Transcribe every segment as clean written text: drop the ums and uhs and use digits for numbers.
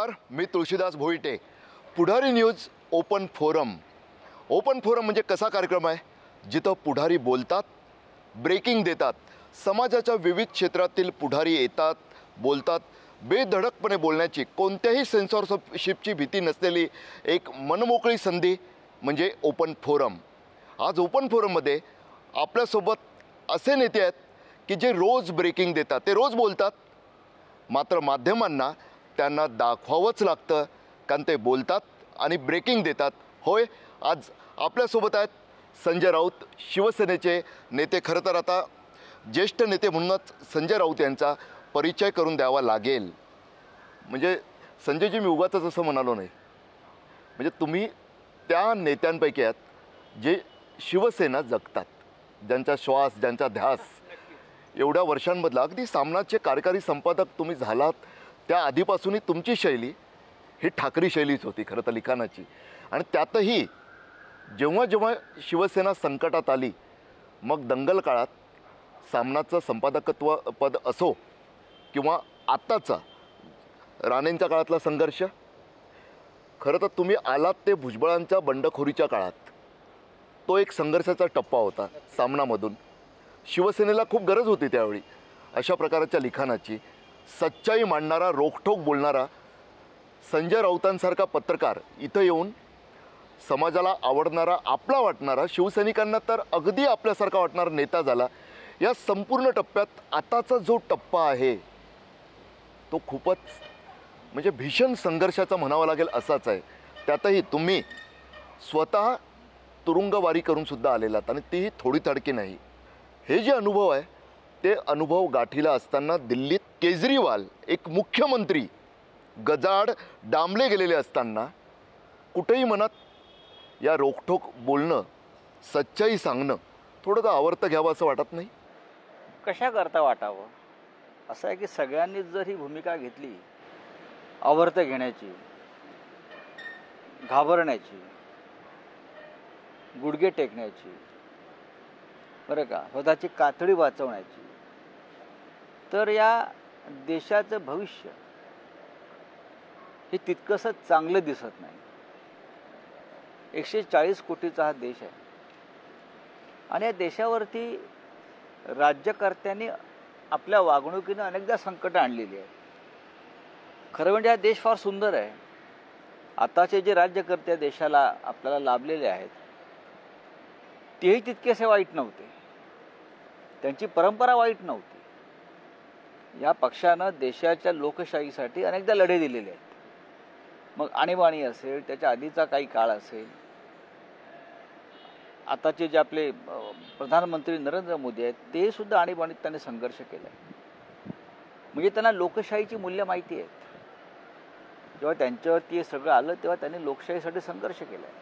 नमस्कार, मी Tulshidas Bhoite. Pudhari news open forum. Open forum म्हणजे कसा कार्यक्रम आहे, जिथं पुढारी बोलतात, ब्रेकिंग देतात. समाजाच्या विविध क्षेत्रातील पुढारी येतात, बोलतात. बेधडकपणे बोलण्याची, कोणत्याही सेन्सॉरशिपची भीती नसलेली एक मनमोकळी संधी म्हणजे ओपन फोरम. आज ओपन फोरममध्ये आपल्यासोबत असे नेते आहेत की जे रोज ब्रेकिंग देतात, ते रोज बोलतात. मात्र माध्यमांना त्यांना दाखवावंच लागतं, कारण ते बोलतात आणि ब्रेकिंग देतात. होय, आज आपल्यासोबत आहेत संजय राऊत, शिवसेनेचे नेते. खरं तर आता ज्येष्ठ नेते म्हणूनच संजय राऊत यांचा परिचय करून द्यावा लागेल. म्हणजे संजयजी, मी उगाचच असं म्हणालो नाही. म्हणजे तुम्ही त्या नेत्यांपैकी आहात जे शिवसेना जगतात, ज्यांचा श्वास, ज्यांचा ध्यास एवढ्या वर्षांमधला. अगदी सामनाचे कार्यकारी संपादक तुम्ही झालात, त्या आधीपासूनही तुमची शैली ही ठाकरी शैलीच होती खरं तर लिखाणाची. आणि त्यातही जेव्हा जेव्हा शिवसेना संकटात आली, मग दंगल काळात सामनाचं संपादकत्व पद असो किंवा आत्ताचा राणेंच्या काळातला संघर्ष, खरं तर तुम्ही आलात ते भुजबळांच्या बंडखोरीच्या काळात. तो एक संघर्षाचा टप्पा होता सामनामधून. शिवसेनेला खूप गरज होती त्यावेळी अशा प्रकारच्या लिखाणाची. सच्चाई मांडणारा, रोखठोक बोलणारा संजय राऊतांसारखा पत्रकार इथं येऊन समाजाला आवडणारा, आपला वाटणारा, शिवसैनिकांना तर अगदी आपल्यासारखा वाटणारा नेता झाला. या संपूर्ण टप्प्यात आताचा जो टप्पा आहे तो खूपच म्हणजे भीषण संघर्षाचा म्हणावा लागेल असाच आहे. त्यातही तुम्ही स्वतः तुरुंगवारी करूनसुद्धा आलेलात, आणि तीही थोडी तडकी नाही. हे जे अनुभव आहे ते अनुभव गाठीला असताना दिल्लीत केजरीवाल एक मुख्यमंत्री गजाड डांबले गेलेले असताना कुठेही मनात या रोखठोक बोलणं, सच्चाई सांगणं थोडं तर आवर्त घ्यावं असं वाटत नाही? कशा करता वाटावं असं आहे की सगळ्यांनीच जर ही भूमिका घेतली, आवर्त घेण्याची, घाबरण्याची, गुडघे टेकण्याची, बरं का, स्वतःची कातडी वाचवण्याची, तर या देशाचं भविष्य हे तितकंसं चांगलं दिसत नाही. 140 कोटीचा हा देश आहे आणि या देशावरती राज्यकर्त्यांनी आपल्या वागणुकीनं अनेकदा संकटं आणलेली आहेत. खरं म्हणजे हा देश फार सुंदर आहे. आताचे जे राज्यकर्ते देशाला आपल्याला लाभलेले आहेत तेही तितकेसे वाईट नव्हते, त्यांची परंपरा वाईट नव्हती. या पक्षानं देशाच्या लोकशाहीसाठी अनेकदा लढे दिलेले आहेत. मग आणीबाणी असेल, त्याच्या आधीचा काही काळ असेल, आताचे जे आपले प्रधानमंत्री नरेंद्र मोदी आहेत ते सुद्धा आणीबाणीत त्यांनी संघर्ष केला आहे. म्हणजे त्यांना लोकशाहीची मूल्य माहिती आहेत. जेव्हा त्यांच्यावरती हे सगळं आलं तेव्हा त्यांनी लोकशाहीसाठी संघर्ष केला आहे.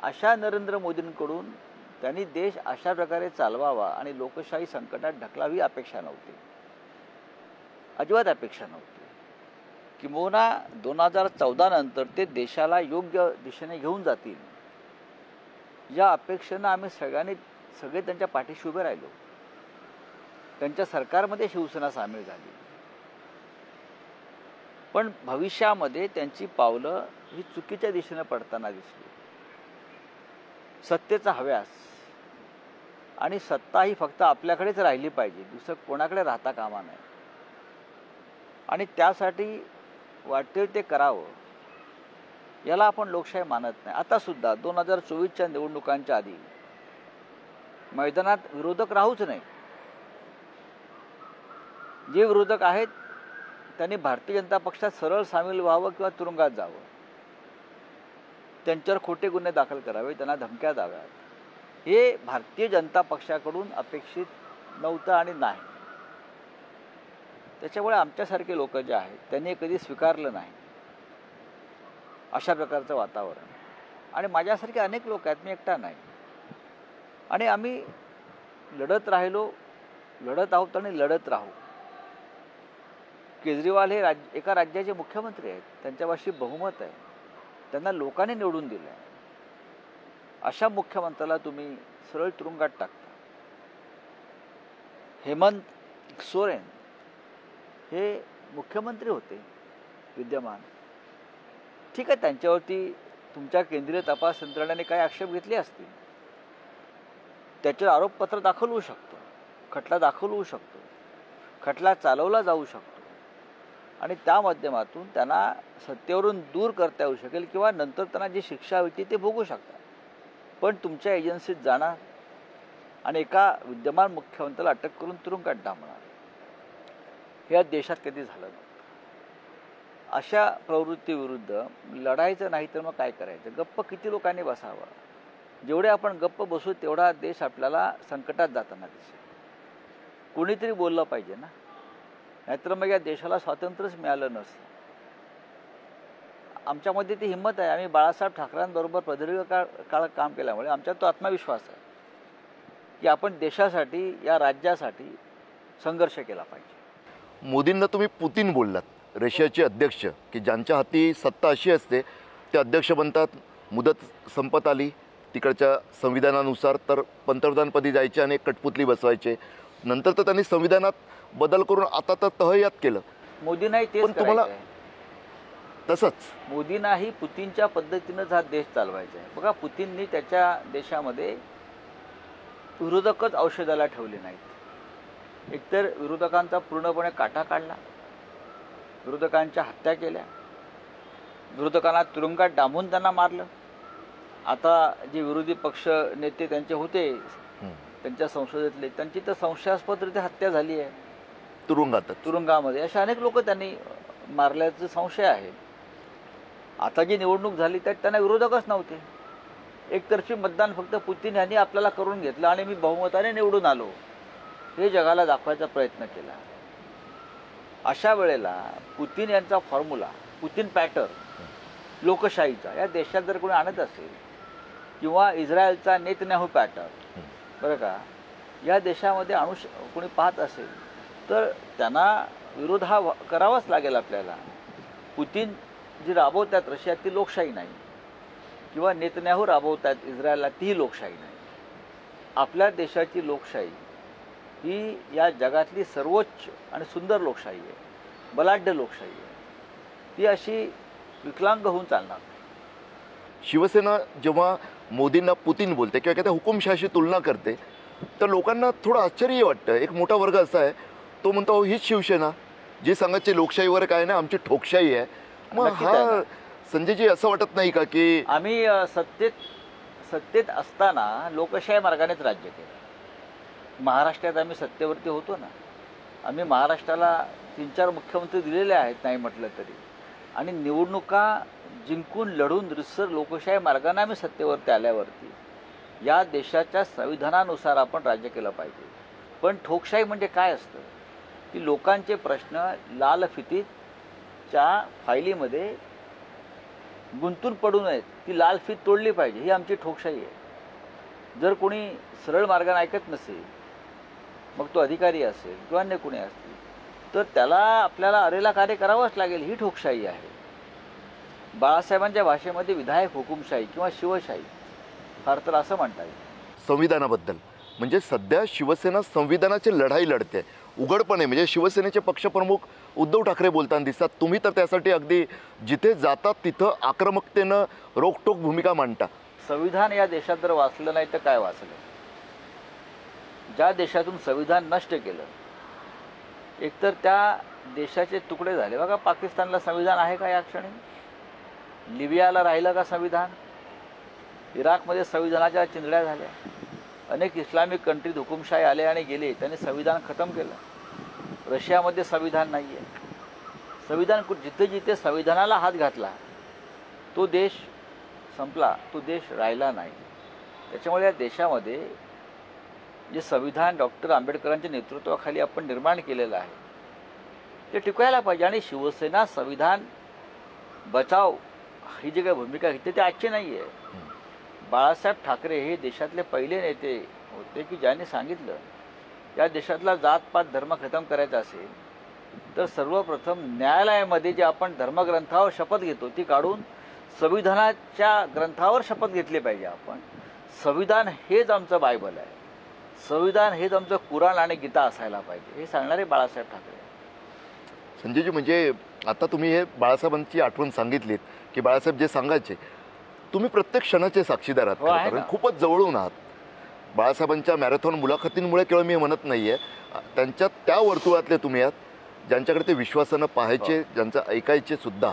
अशा नरेंद्र मोदींकडून त्यांनी देश अशा प्रकारे चालवावा आणि लोकशाही संकटात ढकलावी अपेक्षा नव्हती, अजिबात अपेक्षा नव्हती. किंबहुना 2014 नंतर ते देशाला योग्य दिशेने घेऊन जातील या अपेक्षेनं आम्ही सगळे त्यांच्या पाठीशी उभे राहिलो. त्यांच्या सरकारमध्ये शिवसेना सामील झाली. पण भविष्यामध्ये त्यांची पावलं ही चुकीच्या दिशेने पडताना दिसली. सत्तेचा हव्यास आणि सत्ता ही फक्त आपल्याकडेच राहिली पाहिजे, दुसरं कोणाकडे राहता कामा नये, आणि त्यासाठी वाटेल ते करावं, याला आपण लोकशाही मानत नाही. आता सुद्धा 2024च्या निवडणुकांच्या आधी मैदानात विरोधक राहूच नाही. जे विरोधक आहेत त्यांनी भारतीय जनता पक्षात सरळ सामील व्हावं किंवा तुरुंगात जावं. त्यांच्यावर खोटे गुन्हे दाखल करावे, त्यांना धमक्या द्याव्यात. हे भारतीय जनता पक्षाकडून अपेक्षित नव्हतं आणि नाही. त्याच्यामुळे आमच्यासारखे लोक जे आहेत त्यांनी कधी स्वीकारलं नाही अशा प्रकारचं वातावरण. आणि माझ्यासारखे अनेक लोक आहेत, मी एकटा नाही. आणि आम्ही लढत राहिलो, लढत आहोत आणि लढत राहू. केजरीवाल हे एका राज्याचे मुख्यमंत्री आहेत, त्यांच्यापाशी बहुमत आहे, त्यांना लोकांनी निवडून दिलं आहे. अशा मुख्यमंत्र्याला तुम्ही सरळ तुरुंगात टाकता. हेमंत सोरेन हे मुख्यमंत्री होते विद्यमान, ठीक आहे, त्यांच्यावरती तुमच्या केंद्रीय तपास यंत्रणेने काही आक्षेप घेतले असतील, त्याच्यावर आरोपपत्र दाखल होऊ शकतं, खटला दाखल होऊ शकतो, खटला चालवला जाऊ शकतो आणि त्या माध्यमातून त्यांना सत्तेवरून दूर करता येऊ शकेल किंवा नंतर त्यांना जी शिक्षा होती ते भोगू शकतात. पण तुमच्या एजन्सीत जाणार आणि एका विद्यमान मुख्यमंत्र्याला अटक करून तुरुंगात डांबणार, हे या देशात कधी झालं नव्हतं. अशा प्रवृत्तीविरुद्ध लढायचं नाही तर मग काय करायचं? गप्प किती लोकांनी बसावं? जेवढे आपण गप्प बसू तेवढा देश आपल्याला संकटात जाताना दिसेल. कोणीतरी बोललं पाहिजे ना, नाहीतर मग या देशाला स्वातंत्र्यच मिळालं नसतं. आमच्यामध्ये ती हिंमत आहे. आम्ही बाळासाहेब ठाकरेंबरोबर प्रदीर्घ काळ काम केल्यामुळे आमच्यात तो आत्मविश्वास आहे की आपण देशासाठी, या राज्यासाठी संघर्ष केला पाहिजे. मोदींना तुम्ही पुतीन बोललात, रशियाचे अध्यक्ष, की ज्यांच्या हाती सत्ता अशी असते ते अध्यक्ष बनतात, मुदत संपत आली तिकडच्या संविधानानुसार तर पंतप्रधानपदी जायचे आणि एक कठपुतली बसवायचे. नंतर तर त्यांनी संविधानात बदल करून आता तर तहयात केलं. मोदींनाही तेच पण तुम्हाला करायचं आहे. तसंच मोदींनाही पुतीनच्या पद्धतीनंच हा देश चालवायचा आहे. बघा, पुतीननी त्याच्या देशामध्ये विरोधकच औषधाला ठेवले नाहीत. एकतर विरोधकांचा पूर्णपणे काटा काढला, विरोधकांच्या हत्या केल्या, विरोधकांना तुरुंगात डांबून त्यांना मारलं. आता जे विरोधी पक्ष नेते त्यांचे होते, त्यांच्या संसदेतले, त्यांची तर संशयास्पदरीत्या हत्या झाली आहे तुरुंगामध्ये. अशा अनेक लोक त्यांनी मारल्याचा संशय आहे. आता जी निवडणूक झाली त्यात त्यांना विरोधकच नव्हते. एकतर्फी मतदान फक्त पुतीन यांनी आपल्याला करून घेतलं आणि मी बहुमताने निवडून आलो हे जगाला दाखवायचा प्रयत्न केला. अशा वेळेला पुतीन यांचा फॉर्म्युला, पुतीन पॅटर्न लोकशाहीचा या देशात जर कोणी आणत असेल, किंवा इस्रायलचा नेतन्याहू पॅटर्न बरं का या देशामध्ये कोणी पाहत असेल तर त्यांना विरोध हा करावाच लागेल आपल्याला. पुतीन जी राबवतात रशियात ती लोकशाही नाही, किंवा नेतन्याहू राबवतात इस्रायलला ती लोकशाही नाही. आपल्या देशाची लोकशाही ही या जगातली सर्वोच्च आणि सुंदर लोकशाही आहे, बलाढ्य लोकशाही आहे. ती अशी विकलांग होऊन चालणार. शिवसेना जेव्हा मोदींना पुतीन बोलते किंवा एखाद्या हुकुमशाहीशी तुलना करते तर लोकांना थोडं आश्चर्य वाटतं. एक मोठा वर्ग असा आहे तो म्हणतो अहो हीच शिवसेना जी सांगायची लोकशाहीवर काय नाही, आमची ठोकशाही आहे. मग हा संजयजी असं वाटत नाही का की आम्ही सत्तेत असताना लोकशाही मार्गानेच राज्य केलं. महाराष्ट्रात आम्ही सत्तेवरती होतो ना, आम्ही महाराष्ट्राला 3-4 मुख्यमंत्री दिलेले आहेत नाही म्हटलं तरी, आणि निवडणुका जिंकून लढून रितसर लोकशाही मार्गाने आम्ही सत्तेवरती आल्यावरती या देशाच्या संविधानानुसार आपण राज्य केलं पाहिजे. पण ठोकशाही म्हणजे काय असतं की लोकांचे प्रश्न लाल फितीच्या फायलीमध्ये गुंतून पडू नयेत, ती लाल फीत तोडली पाहिजे, ही आमची ठोकशाही आहे. जर कोणी सरळ मार्गाने ऐकत नसेल, मग तो अधिकारी असेल किंवा अन्य कोणी असतील, तर त्याला आपल्याला अरेला कार्य करावंच लागेल. ही ठोकशाही आहे. बाळासाहेबांच्या भाषेमध्ये विधायक हुकुमशाही किंवा शिवशाही फार तर असं म्हणता येईल. संविधानाबद्दल म्हणजे सध्या शिवसेना संविधानाची लढाई लढते उघडपणे. म्हणजे शिवसेनेचे पक्षप्रमुख उद्धव ठाकरे बोलताना दिसतात. तुम्ही तर त्यासाठी अगदी जिथे जातात तिथं आक्रमकतेनं रोखटोक भूमिका मांडता. संविधान या देशात जर वाचलं नाही तर काय वाचलं? ज्या देशातून संविधान नष्ट केलं, एकतर त्या देशाचे तुकडे झाले. बघा, पाकिस्तानला संविधान आहे का या क्षणी? लिबियाला राहिलं का संविधान? इराकमध्ये संविधानाच्या चिंधड्या झाल्या. अनेक इस्लामिक कंट्रीत हुकुमशाही आले आणि गेले, त्यांनी संविधान खतम केलं. रशियामध्ये संविधान नाही आहे. संविधान जिथे जिथे संविधानाला हात घातला तो देश संपला, तो देश राहिला नाही. त्याच्यामुळे या देशामध्ये जे संविधान डॉक्टर आंबेडकरांच्या नेतृत्वाखाली आपण निर्माण केलेलं आहे ते टिकवायला पाहिजे. आणि शिवसेना संविधान बचाव ही जी काही भूमिका घेते ते आजची नाही आहे. बाळासाहेब ठाकरे हे देशातले पहिले नेते होते की ज्यांनी सांगितलं या देशातला जातपात धर्म खतम करायचा असेल तर सर्वप्रथम न्यायालयामध्ये जे आपण धर्मग्रंथावर शपथ घेतो ती काढून संविधानाच्या ग्रंथावर शपथ घेतली पाहिजे. आपण संविधान हेच आमचं बायबल आहे, संविधान हेच आमचं कुराण आणि गीता असायला पाहिजे, हे सांगणारे बाळासाहेब ठाकरे. संजयजी, म्हणजे आता तुम्ही हे बाळासाहेबांची आठवण सांगितलीत की बाळासाहेब जे सांगायचे, तुम्ही प्रत्येक क्षणाचे साक्षीदार आहात हो, खरं आहे तर, ना. खूपच जवळून आहात. बाळासाहेबांच्या मॅरेथॉन मुलाखतींमुळे केवळ मी म्हणत नाही आहे, त्यांच्या त्या वर्तुळातले तुम्ही आहात ज्यांच्याकडे ते विश्वासानं पाहायचे, हो. ज्यांचं ऐकायचे सुद्धा.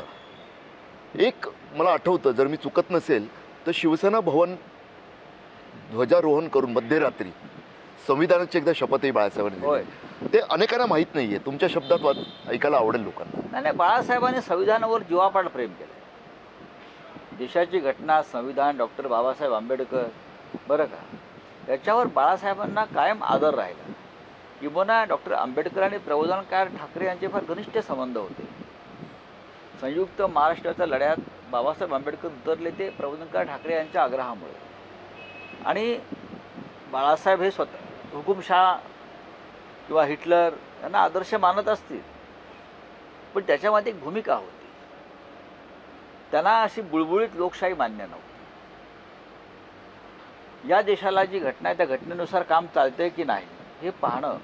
एक मला आठवतं, जर मी चुकत नसेल तर शिवसेना भवन ध्वजारोहण करून मध्यरात्री संविधानाची एकदा शपथही बाळासाहेबांनी होय. दिली. ते अनेकांना माहीत नाही आहे. तुमच्या शब्दात ऐकायला आवडेल लोकांना. नाही नाही, बाळासाहेबांनी संविधानावर जीवापाड प्रेम केलं. देशाची घटना, संविधान, डॉक्टर बाबासाहेब आंबेडकर, बरं का, त्याच्यावर बाळासाहेबांना कायम आदर राहिला. किंबहुना डॉक्टर आंबेडकर आणि प्रबोधनकार ठाकरे यांचे फार घनिष्ठ संबंध होते. संयुक्त महाराष्ट्राच्या लढ्यात बाबासाहेब आंबेडकर उतरले ते प्रबोधनकार ठाकरे यांच्या आग्रहामुळे. आणि बाळासाहेब हे स्वतः हुकुमशहा किंवा हिटलर यांना आदर्श मानत असतील, पण त्याच्यामध्ये एक भूमिका होती. त्यांना अशी बुळबुळीत लोकशाही मान्य नव्हती. या देशाला जी घटना आहे त्या घटनेनुसार काम चालतंय की नाही हे पाहणं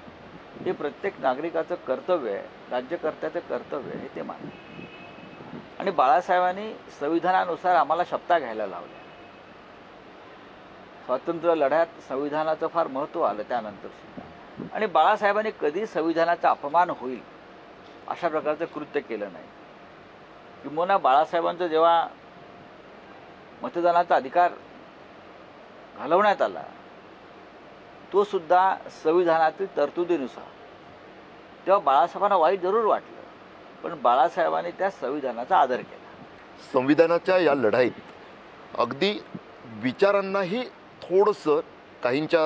हे प्रत्येक नागरिकाचं कर्तव्य आहे, राज्यकर्त्याचं कर्तव्य आहे, हे ते मानतात. आणि बाळासाहेबांनी संविधानानुसार आम्हाला शपथा घ्यायला लावल्या. स्वातंत्र्य लढ्यात संविधानाचं फार महत्त्व आलं त्यानंतर सुद्धा. आणि बाळासाहेबांनी कधी संविधानाचा अपमान होईल अशा प्रकारचं कृत्य केलं नाही. किंबहुना बाळासाहेबांचं जेव्हा मतदानाचा अधिकार घालवण्यात आला तो सुद्धा संविधानातील तरतुदीनुसार, तेव्हा बाळासाहेबांना वाईट जरूर वाटलं, पण बाळासाहेबांनी त्या संविधानाचा आदर केला. संविधानाच्या या लढाईत अगदी विचारांनाही थोडंसं काहींच्या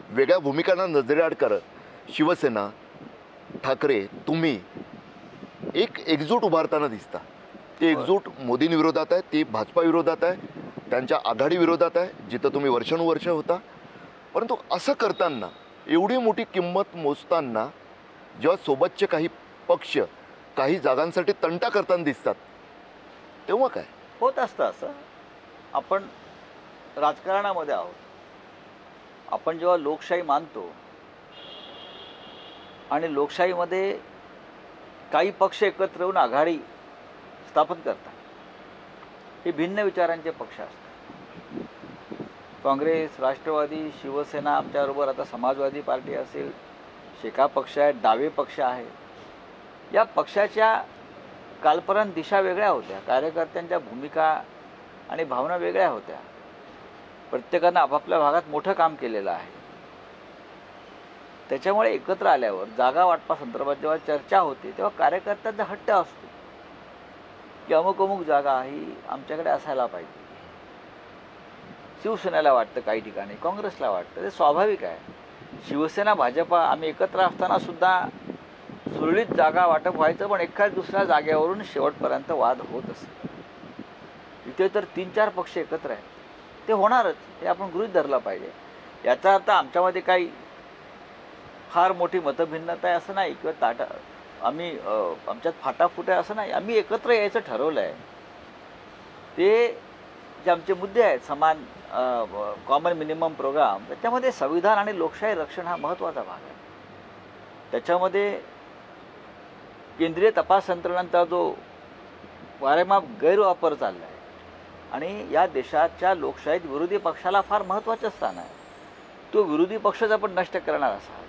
वेगळ्या भूमिकांना नजरेआड करत शिवसेना, ठाकरे, तुम्ही एक एकजूट उभारताना दिसता. ती एकजूट मोदींविरोधात आहे, ती भाजपा विरोधात आहे, त्यांच्या आघाडी विरोधात आहे, जिथं तुम्ही वर्षानुवर्ष होता. परंतु असं करताना, एवढी मोठी किंमत मोजताना, जेव्हा सोबतचे काही पक्ष काही जागांसाठी तंटा करताना दिसतात, तेव्हा काय होत असतं असं. आपण राजकारणामध्ये आहोत. आपण जेव्हा लोकशाही मानतो आणि लोकशाहीमध्ये काही पक्ष एकत्र येऊन आघाडी स्थापन करतात, हे भिन्न विचारांचे पक्ष असतात. काँग्रेस, राष्ट्रवादी, शिवसेना, आमच्याबरोबर आता समाजवादी पार्टी असेल, शेका पक्ष आहेत, डावे पक्ष आहेत. या पक्षाच्या कालपर्यंत दिशा वेगळ्या होत्या, कार्यकर्त्यांच्या भूमिका आणि भावना वेगळ्या होत्या. प्रत्येकानं आपापल्या भागात मोठं काम केलेलं आहे. त्याच्यामुळे एकत्र आल्यावर जागा वाटपासंदर्भात जेव्हा चर्चा होते तेव्हा कार्यकर्त्यांचा हट्ट असतो की अमुक अमुक जागा ही आमच्याकडे असायला पाहिजे. शिवसेनेला वाटतं, काही ठिकाणी काँग्रेसला वाटतं, ते स्वाभाविक आहे. शिवसेना, भाजपा आम्ही एकत्र असताना सुद्धा सुरळीत जागा वाटप व्हायचं, पण एखाद दुसऱ्या जागेवरून शेवटपर्यंत वाद होत असत. इथे तर 3-4 पक्ष एकत्र आहेत, ते होणारच, हे आपण गृहीत धरलं पाहिजे. याचा अर्थ आमच्यामध्ये काही फार मोठी मतभिन्नता आहे असं नाही, किंवा आम्ही आमच्यात फाटाफूट आहे असं नाही. आम्ही एकत्र यायचं ठरवलं आहे. ते जे आमचे मुद्दे आहेत, समान कॉमन मिनिमम प्रोग्राम, त्याच्यामध्ये संविधान आणि लोकशाही रक्षण हा महत्त्वाचा भाग आहे. त्याच्यामध्ये केंद्रीय तपास यंत्रणांचा जो वारेमाप गैरवापर चालला आहे आणि या देशाच्या लोकशाहीत विरोधी पक्षाला फार महत्त्वाचं स्थान आहे. तो विरोधी पक्ष जर आपण नष्ट करणार असाल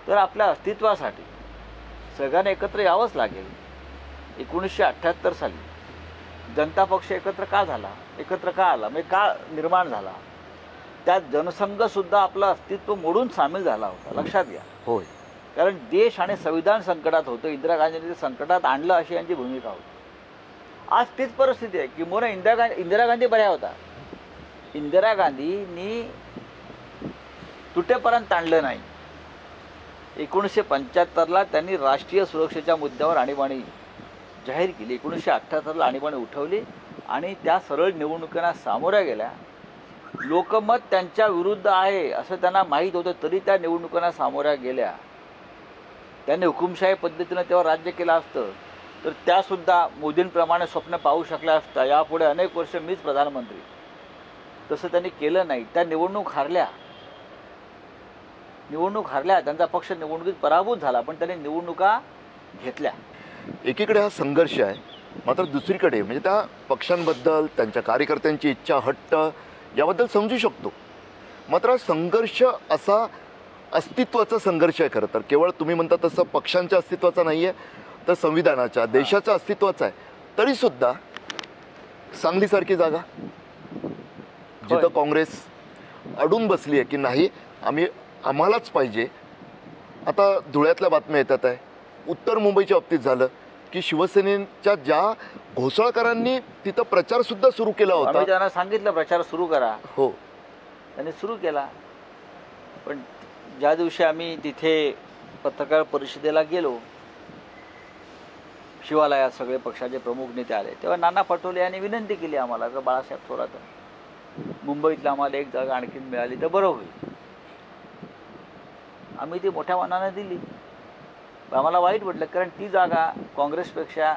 तर आपल्या अस्तित्वासाठी सगळ्यांना एकत्र यावंच लागेल. 1978 साली जनता पक्ष एकत्र का झाला, एकत्र का आला, म्हणजे का निर्माण झाला, त्यात जनसंघसुद्धा आपलं अस्तित्व मोडून सामील झाला होता, लक्षात घ्या. होय. कारण देश आणि संविधान संकटात होतं, इंदिरा गांधींनी ते संकटात आणलं अशी यांची भूमिका होती. आज तीच परिस्थिती आहे. किंबहुना इंदिरा गांधी बऱ्या होता. इंदिरा गांधींनी तुटेपर्यंत आणलं नाही. 1975ला त्यांनी राष्ट्रीय सुरक्षेच्या मुद्द्यावर आणीबाणी जाहीर केली. 1978ला आणीबाणी उठवली आणि त्या सरळ निवडणुकींना सामोऱ्या गेल्या. लोकमत त्यांच्या विरुद्ध आहे असं त्यांना माहीत होतं, तरी त्या निवडणुकांना सामोऱ्या गेल्या. त्यांनी हुकुमशाही पद्धतीनं तेव्हा राज्य केलं असतं तर त्यासुद्धा मोदींप्रमाणे स्वप्न पाहू शकल्या असता. यापुढे अनेक वर्ष मीच प्रधानमंत्री, तसं त्यांनी केलं नाही. त्या निवडणूक हारल्या, त्यांचा पक्ष निवडणुकीत पराभूत झाला, पण त्यांनी निवडणुका घेतल्या. एकीकडे हा संघर्ष आहे, मात्र दुसरीकडे म्हणजे त्या पक्षांबद्दल त्यांच्या कार्यकर्त्यांची इच्छा हट्ट याबद्दल समजू शकतो. मात्र हा संघर्ष असा अस्तित्वाचा संघर्ष आहे. खरं तर केवळ तुम्ही म्हणता तसं पक्षांच्या अस्तित्वाचा नाही आहे, तर संविधानाच्या देशाच्या अस्तित्वाचा आहे. तरीसुद्धा सांगलीसारखी जागा जिथं काँग्रेस अडून बसली आहे की नाही आम्हालाच पाहिजे. आता धुळ्यातल्या बातम्या येतात आहे, उत्तर मुंबईच्या बाबतीत झालं की शिवसेनेच्या ज्या घोसाळकरांनी तिथं प्रचारसुद्धा सुरू केला होता. आम्ही त्यांना सांगितलं प्रचार सुरू करा, हो, त्यांनी सुरू केला. पण ज्या दिवशी आम्ही तिथे पत्रकार परिषदेला गेलो, शिवालयात सगळे पक्षाचे प्रमुख नेते आले, तेव्हा नाना पटोले यांनी विनंती केली आम्हाला की बाळासाहेब थोरात मुंबईतला आम्हाला एक जागा आणखीन मिळाली तर बरं होईल. आम्ही ती मोठ्या मनानं दिली. आम्हाला वाईट वाटलं, कारण ती जागा काँग्रेसपेक्षा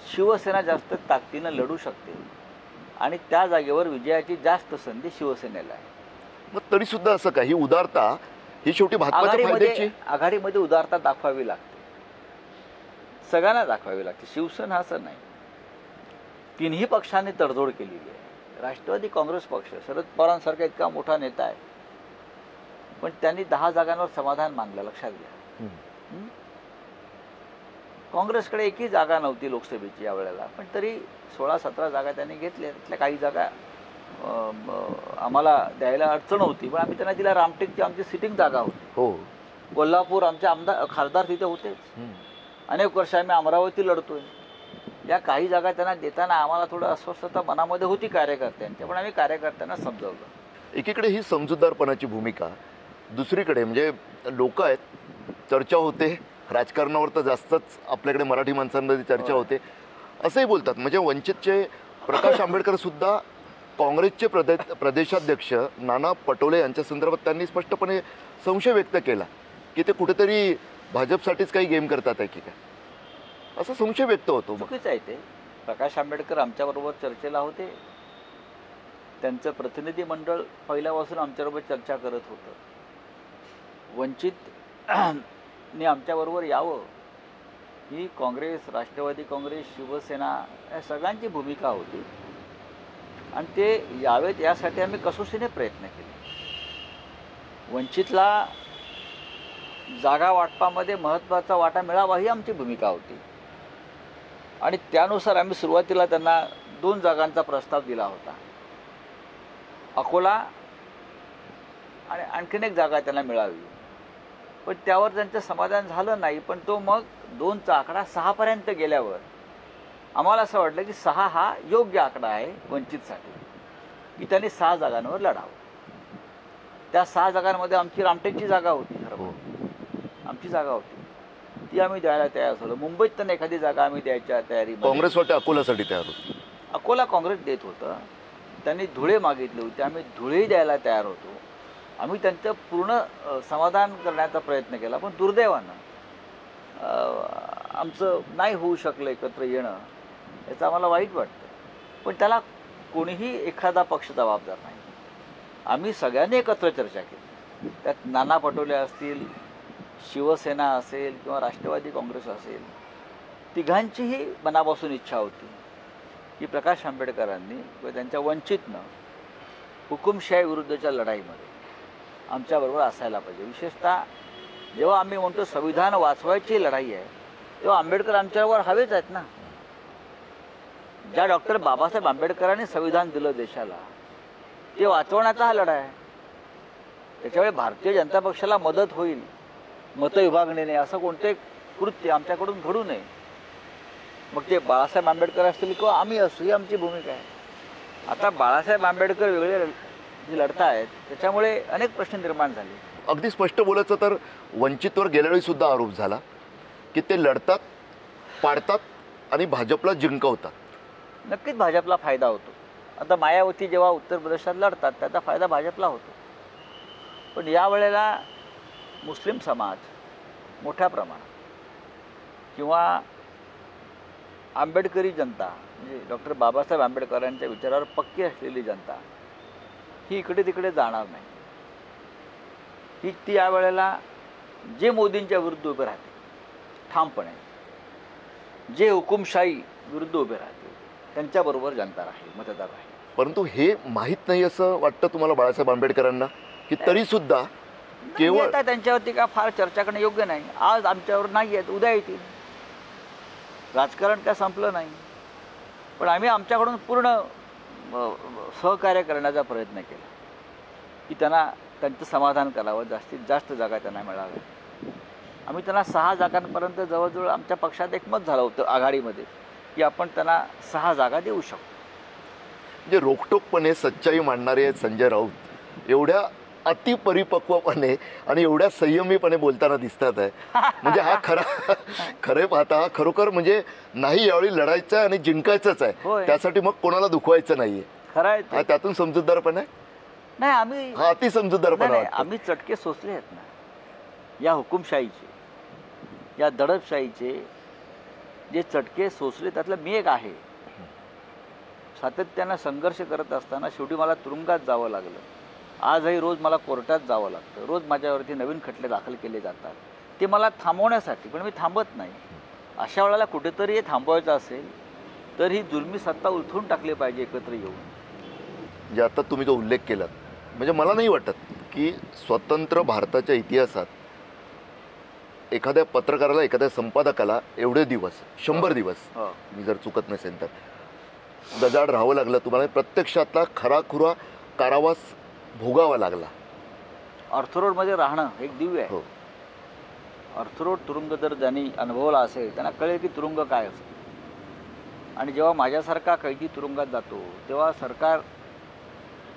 शिवसेना जास्त ताकदीनं लढू शकते आणि त्या जागेवर विजयाची जास्त संधी शिवसेनेला आहे. मग तरीसुद्धा असं काही उदारता ही शेवटी भाजपाच्या फायद्याची. आघाडीमध्ये उदारता दाखवावी लागते, सगळ्यांना दाखवावी लागते. शिवसेना असं नाही, तिन्ही पक्षांनी तडजोड केलेली आहे. राष्ट्रवादी काँग्रेस पक्ष शरद पवारांसारखा इतका मोठा नेता आहे, पण त्यांनी 10 जागांवर समाधान मानलं, लक्षात घ्या. काँग्रेसकडे एकही जागा नव्हती लोकसभेची यावेळेला, पण तरी 16-17 जागा त्यांनी घेतल्या. त्यातल्या काही जागा आम्हाला द्यायला अडचण होती, पण आम्ही त्यांना दिला. रामटेकची आमची सिटिंग जागा होती. हो, कोल्हापूर आमचे खासदार तिथे होतेच. अनेक वर्ष आम्ही अमरावती लढतोय. या काही जागा त्यांना देताना आम्हाला थोडं अस्वस्थता मनामध्ये होती कार्यकर्त्यांच्या, पण आम्ही कार्यकर्त्यांना समजावलं. एकीकडे ही समजूतदारपणाची भूमिका, दुसरीकडे म्हणजे लोक आहेत, चर्चा होते राजकारणावर तर जास्तच आपल्याकडे मराठी माणसांमध्ये चर्चा होते असंही बोलतात. म्हणजे वंचितचे प्रकाश आंबेडकर सुद्धा काँग्रेसचे प्रदेशाध्यक्ष नाना पटोले यांच्या संदर्भात त्यांनी स्पष्टपणे संशय व्यक्त केला की ते कुठेतरी भाजपसाठीच काही गेम करतात आहे की काय, असा संशय व्यक्त होतो. चुकीचं आहे ते. प्रकाश आंबेडकर आमच्याबरोबर चर्चेला होते, त्यांचं प्रतिनिधी मंडळ पहिल्यापासून आमच्याबरोबर चर्चा करत होतं. वंचितने आमच्याबरोबर यावं ही काँग्रेस, राष्ट्रवादी काँग्रेस, शिवसेना या सगळ्यांची भूमिका होती आणि ते यावेत यासाठी आम्ही कसोशीने प्रयत्न केले. वंचितला जागा वाटपामध्ये महत्त्वाचा वाटा मिळावा ही आमची भूमिका होती आणि त्यानुसार आम्ही सुरुवातीला त्यांना 2 जागांचा प्रस्ताव दिला होता. अकोला आणि आणखीन एक जागा त्यांना मिळावी, पण त्यावर त्यांचं समाधान झालं नाही. पण तो मग 2चा आकडा 6 पर्यंत गेल्यावर आम्हाला असं वाटलं की 6 हा योग्य आकडा आहे वंचितसाठी, की त्यांनी 6 जागांवर लढावं. त्या 6 जागांमध्ये आमची रामटेकची जागा होती. आमची जागा होती, ती आम्ही द्यायला तयार झालो. मुंबईत त्यांना एखादी जागा आम्ही द्यायच्या तयारीमध्ये. काँग्रेस वाटे अकोल्यासाठी तयार होती. अकोला काँग्रेस देत होतं, त्यांनी धुळे मागितले होते, आम्ही धुळेही द्यायला तयार होतो. आम्ही त्यांचं पूर्ण समाधान करण्याचा प्रयत्न केला, पण दुर्दैवानं आमचं नाही होऊ शकलं एकत्र येणं, याचं आम्हाला वाईट वाटतं. पण त्याला कोणीही एखादा पक्ष जबाबदार नाही. आम्ही सगळ्यांनी एकत्र चर्चा केली. त्यात नाना पटोले असतील, शिवसेना असेल किंवा राष्ट्रवादी काँग्रेस असेल, तिघांचीही मनापासून इच्छा होती की प्रकाश आंबेडकरांनी व त्यांच्या वंचितनं हुकुमशाही विरुद्धच्या लढाईमध्ये आमच्याबरोबर असायला पाहिजे. विशेषतः जेव्हा आम्ही म्हणतो संविधान वाचवायची लढाई आहे, तेव्हा आंबेडकर आमच्याबरोबर हवेच आहेत ना. ज्या डॉक्टर बाबासाहेब आंबेडकरांनी संविधान दिलं देशाला, ते वाचवण्याचा हा लढा आहे. त्याच्यामुळे भारतीय जनता पक्षाला मदत होईल मतविभागणीने असं कोणते कृत्य आमच्याकडून घडू नये. मग ते बाळासाहेब आंबेडकर असतील किंवा आम्ही असू, ही आमची भूमिका आहे. आता बाळासाहेब आंबेडकर वेगळे जे लढतायत त्याच्यामुळे अनेक प्रश्न निर्माण झाले. अगदी स्पष्ट बोलायचं तर वंचितवर गेल्या वेळी सुद्धा आरोप झाला की ते लढतात, पाडतात आणि भाजपला जिंकवतात. नक्कीच भाजपला फायदा होतो. आता मायावती जेव्हा उत्तर प्रदेशात लढतात त्याचा फायदा भाजपला होतो. पण यावेळेला मुस्लिम समाज मोठ्या प्रमाणात किंवा आंबेडकरी जनता, म्हणजे डॉक्टर बाबासाहेब आंबेडकरांच्या विचारावर पक्की असलेली जनता ही इकडे तिकडे जाणार नाही. ही ती यावेळेला जे मोदींच्या विरुद्ध उभे राहते ठामपणे, जे हुकुमशाही विरुद्ध उभे राहतील त्यांच्याबरोबर जनता राहील, मतदार राहील. परंतु हे माहीत नाही असं वाटतं तुम्हाला बाळासाहेब आंबेडकरांना, की तरीसुद्धा केवळ आता त्यांच्यावरती का फार चर्चा करणं योग्य नाही. आज आमच्यावर नाही आहेत, उद्या येतील. राजकारण काय संपलं नाही. पण आम्ही आमच्याकडून पूर्ण सहकार्य करण्याचा प्रयत्न केला की त्यांना त्यांचं समाधान करावं, जास्तीत जास्त जागा त्यांना मिळाव्या. आम्ही त्यांना 6 जागांपर्यंत जवळजवळ आमच्या पक्षात एकमत झालं होतं आघाडीमध्ये की आपण त्यांना 6 जागा देऊ शकतो. म्हणजे रोखटोकपणे सच्चाई मांडणारे आहेत संजय राऊत, एवढ्या अतिपरिपक्वपणे आणि एवढ्या संयमीपणे बोलताना दिसतात आहे. म्हणजे हा खरे पाहता हा खरोखर म्हणजे नाही, यावेळी लढायचं आहे आणि जिंकायचंच आहे. होय. त्यासाठी मग कोणाला दुखवायचं नाहीये. खरं आहे ते. हा त्यातून समजूतदारपणा आहे. नाही आम्ही हा अति समजूतदारपणा नाही, वाटतो. आम्ही चटके सोसले आहेत ना या हुकुमशाहीचे, या दडपशाहीचे जे चटके सोसले त्यातलं मी एक आहे. सातत्यानं संघर्ष करत असताना शेवटी मला तुरुंगात जावं लागलं. आजही रोज मला कोर्टात जावं लागतं. रोज माझ्यावरती नवीन खटले दाखल केले जातात. ते मला थांबवण्यासाठी, पण मी थांबत नाही. अशा वेळेला कुठेतरी हे थांबवायचं असेल तर ही जुलमी सत्ता उलथून टाकली पाहिजे एकत्र येऊन. जे आता तुम्ही जो उल्लेख केलात, म्हणजे मला नाही वाटत की स्वतंत्र भारताच्या इतिहासात एखाद्या पत्रकाराला, एखाद्या संपादकाला एवढे दिवस 100 दिवस मी जर चुकत नसेल तर गजाड राहावं लागलं. तुम्हाला प्रत्यक्षातला खराखुरा कारावास भोगावा लागला. अर्थरोडमध्ये राहणं एक दिव्य आहे. हो. अर्थरोड तुरुंग जर ज्यांनी अनुभवला असेल त्यांना कळेल की तुरुंग काय असतो. आणि जेव्हा माझ्यासारखा कैदी तुरुंगात जातो तेव्हा सरकार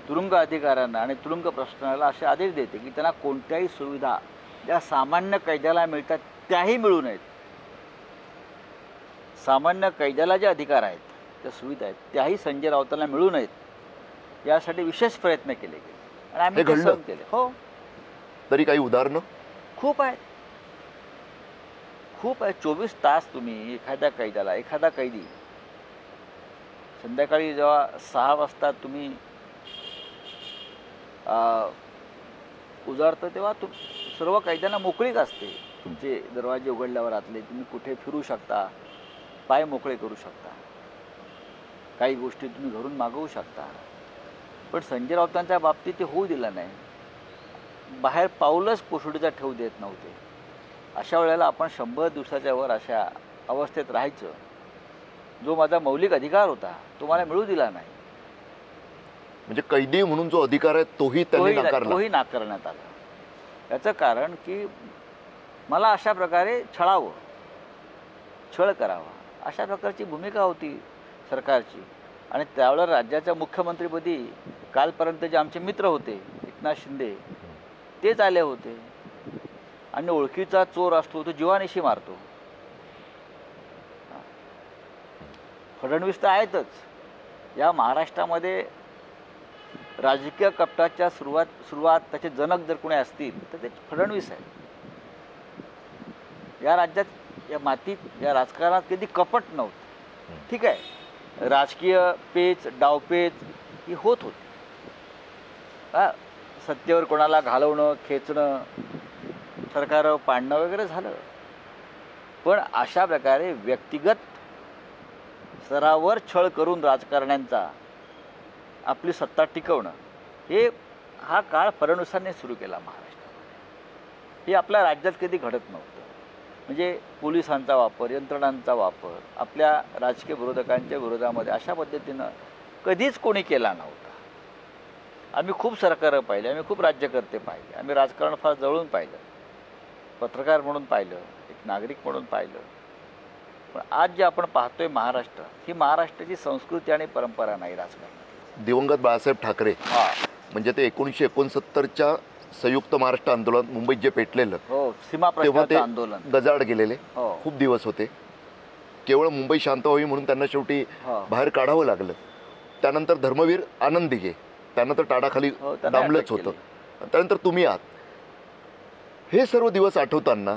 तुरुंग अधिकाऱ्यांना आणि तुरुंग प्रशासनाला असे आदेश देते की त्यांना कोणत्याही सुविधा ज्या सामान्य कैद्याला मिळतात त्याही मिळू नयेत. सामान्य कैद्याला जे अधिकार आहेत, त्या सुविधा आहेत, त्याही संजय राऊतांना मिळू नयेत यासाठी विशेष प्रयत्न केले गेले आणि आम्ही ते सहन केले. हो. तरी काही उदाहरणं खूप आहेत. 24 तास तुम्ही एखाद्या कैद्याला, एखादा कैदी संध्याकाळी जेव्हा 6 वाजता तुम्ही उजाडतं तेव्हा सर्व कैद्यांना मोकळीक असते. तुमचे दरवाजे उघडल्यावर आतले तुम्ही कुठे फिरू शकता, पाय मोकळे करू शकता, काही गोष्टी तुम्ही घरून मागवू शकता. पण संजय राऊतांच्या बाबतीत ते होऊ दिलं नाही. बाहेर पाऊलच कोसडीचा ठेवू देत नव्हते. अशा वेळेला आपण 100 दिवसाच्या वर अशा अवस्थेत राहायचं, जो माझा मौलिक अधिकार होता तो मला मिळू दिला नाही. म्हणजे कैदी म्हणून जो अधिकार आहे तोही त्यांनी नाकारला. तोही नाकारण्यात आला. याचं कारण की मला अशा प्रकारे छळ करावा अशा प्रकारची भूमिका होती सरकारची. आणि त्यावेळेला राज्याच्या मुख्यमंत्रीपदी कालपर्यंत जे आमचे मित्र होते एकनाथ शिंदे तेच आले होते. आणि ओळखीचा चोर असतो तो जीवानिशी मारतो. फडणवीस तर आहेतच. या महाराष्ट्रामध्ये राजकीय कपटाच्या सुरुवात त्याचे जनक जर कोणी असतील तर ते फडणवीस आहेत. या राज्यात, या मातीत, या राजकारणात कधी कपट नव्हतं. ठीक आहे, राजकीय पेच, डावपेच ही होत होती. सत्तेवर कोणाला घालवणं, खेचणं, सरकारवर पाडणं वगैरे झालं. पण अशा प्रकारे व्यक्तिगत स्तरावर छळ करून राजकारण्यांचा आपली सत्ता टिकवणं हा काळ फडणवीसांनी सुरू केला महाराष्ट्रात. हे आपल्या राज्यात कधी घडत नव्हतं. म्हणजे पोलिसांचा वापर, यंत्रणांचा वापर आपल्या राजकीय विरोधकांच्या विरोधामध्ये अशा पद्धतीनं कधीच कोणी केला नव्हता. आम्ही खूप सरकारं पाहिले, आम्ही खूप राज्यकर्ते पाहिले, आम्ही राजकारण फार जवळून पाहिलं, पत्रकार म्हणून पाहिलं, एक नागरिक म्हणून पाहिलं. पण आज जे आपण पाहतोय महाराष्ट्र, ही महाराष्ट्राची संस्कृती आणि परंपरा नाही राजकारणात. दिवंगत बाळासाहेब ठाकरे म्हणजे ते 1969च्या संयुक्त महाराष्ट्र आंदोलन मुंबईत जे पेटलेलं, सीमा प्रश्नाचं आंदोलन, गजाड गेलेले खूप दिवस होते. केवळ मुंबई शांत व्हावी म्हणून त्यांना शेवटी बाहेर काढावं लागलं. त्यानंतर धर्मवीर आनंद दिघे, त्यांना तर टाळाखाली दाबलंच होतं. त्यानंतर तुम्ही आहात. हे सर्व दिवस आठवताना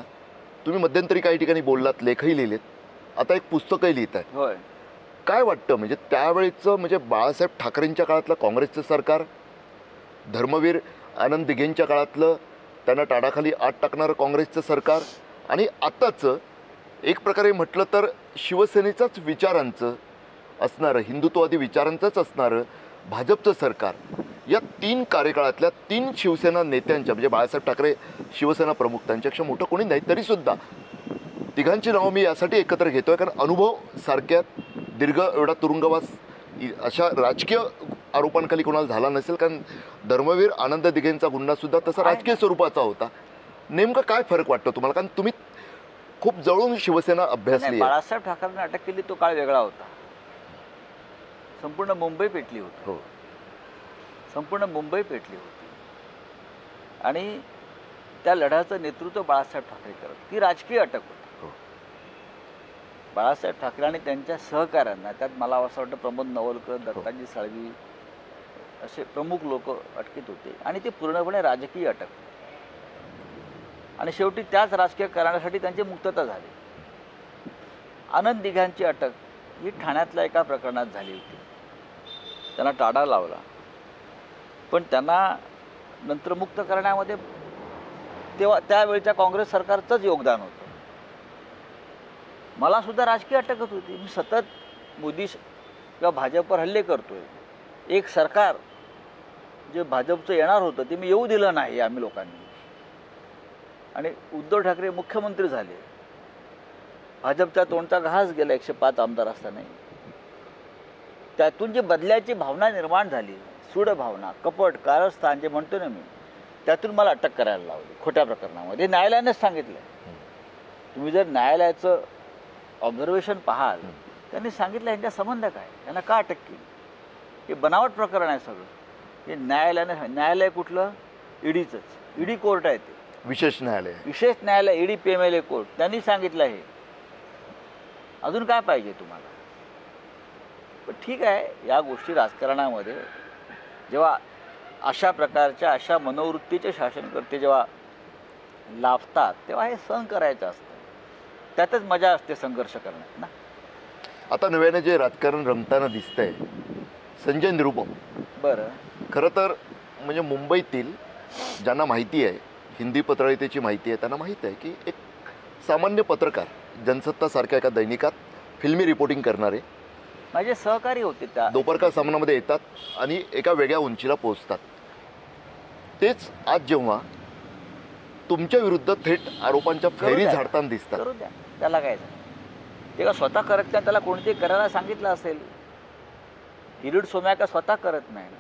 तुम्ही मध्यंतरी काही ठिकाणी बोललात, लेखही लिहिलेत, आता एक पुस्तकही लिहित आहे. होय. काय वाटतं, म्हणजे त्यावेळेचं, म्हणजे बाळासाहेब ठाकरेंच्या काळातलं काँग्रेसचं सरकार, धर्मवीर आनंद दिघेंच्या काळातलं त्यांना टाळाखाली आत टाकणारं काँग्रेसचं सरकार, आणि आत्ताचं एक प्रकारे म्हटलं तर शिवसेनेचाच विचारांचं असणारं, हिंदुत्ववादी विचारांचंच असणारं भाजपचं सरकार या 3 कार्यकाळातल्या 3 शिवसेना नेत्यांच्या, म्हणजे बाळासाहेब ठाकरे शिवसेना प्रमुख, त्यांच्यापेक्षा मोठं कोणी नाही, तरीसुद्धा तिघांची नावं मी यासाठी एकत्र घेतो आहे कारण अनुभव सारख्या दीर्घ एवढा तुरुंगवास अशा राजकीय आरोपांखाली कोणाला झाला नसेल, कारण धर्मवीर आनंद दिघेंचा गुन्हासुद्धा तसा राजकीय स्वरूपाचा होता. नेमकं काय फरक वाटतो तुम्हाला, कारण तुम्ही खूप जवळून शिवसेना अभ्यासली आहे. बाळासाहेब ठाकरेंनी अटक केली तो काळ वेगळा होता. संपूर्ण मुंबई पेटली होती. हो, संपूर्ण मुंबई पेटली होती आणि त्या लढ्याचं नेतृत्व बाळासाहेब ठाकरे करत. ती राजकीय अटक होती. हो. बाळासाहेब ठाकरे आणि त्यांच्या सहकाऱ्यांना, त्यात मला असं वाटतं प्रमोद नवलकर, दत्ताजी साळवी असे प्रमुख लोक अटकेत होते आणि ते पूर्णपणे राजकीय अटक होती. आणि शेवटी त्याच राजकीय कारणासाठी त्यांची मुक्तता झाली. आनंद दिघांची अटक ही ठाण्यातल्या एका प्रकरणात झाली होती. त्यांना टाढा लावला, पण त्यांना नंतर मुक्त करण्यामध्ये तेव्हा त्यावेळच्या काँग्रेस सरकारचंच योगदान होतं. मला सुद्धा राजकीय अटकच होती. मी सतत मोदी किंवा भाजपवर हल्ले करतोय. एक सरकार जे भाजपचं येणार होतं ते मी येऊ दिलं नाही आम्ही लोकांनी, आणि उद्धव ठाकरे मुख्यमंत्री झाले. भाजपच्या तोंडचा घास गेला 105 आमदार असतानाही. त्यातून जी बदल्याची भावना निर्माण झाली, सूड भावना, कपट, कारस्थान जे म्हणतो ना मी, त्यातून मला अटक करायला लावली खोट्या प्रकरणामध्ये. न्यायालयानेच सांगितलं. तुम्ही जर न्यायालयाचं ऑब्झर्वेशन पाहाल, त्यांनी सांगितलं यांच्या संबंध काय, यांना का अटक केली. हे बनावट प्रकरण आहे सगळं. हे न्यायालय कुठलं? ईडीचंच. ईडी कोर्ट आहे ते, विशेष न्यायालय. विशेष न्यायालय, ईडी PMLA कोर्ट. त्यांनी सांगितलं हे. अजून काय पाहिजे तुम्हाला? पण ठीक आहे, या गोष्टी राजकारणामध्ये जेव्हा अशा प्रकारच्या, अशा मनोवृत्तीचे शासनकर्ते जेव्हा लाभतात, तेव्हा हे सहन करायचं असतं. त्यातच मजा असते संघर्ष करण्यात ना. आता नव्याने जे राजकारण रमताना दिसतंय, संजय निरुपम, बरं, खरं तर म्हणजे मुंबईतील ज्यांना माहिती आहे, हिंदी पत्रकारितेची माहिती आहे, त्यांना माहीत आहे की एक सामान्य पत्रकार, जनसत्तासारख्या एका दैनिकात फिल्मी रिपोर्टिंग करणारे माझे सहकारी होते त्या दोपरका सामनामध्ये येतात आणि एका वेगळ्या उंचीला पोहोचतात. तेच आज जेव्हा तुमच्या विरुद्ध थेट आरोपांच्या फैरी झाडताना दिसतात. करू द्या, त्याला काय झालं. ते का स्वतः करत नाही, त्याला कोणतेही करायला सांगितलं असेल. किरीट सोमय्या का स्वतः करत नाही ना.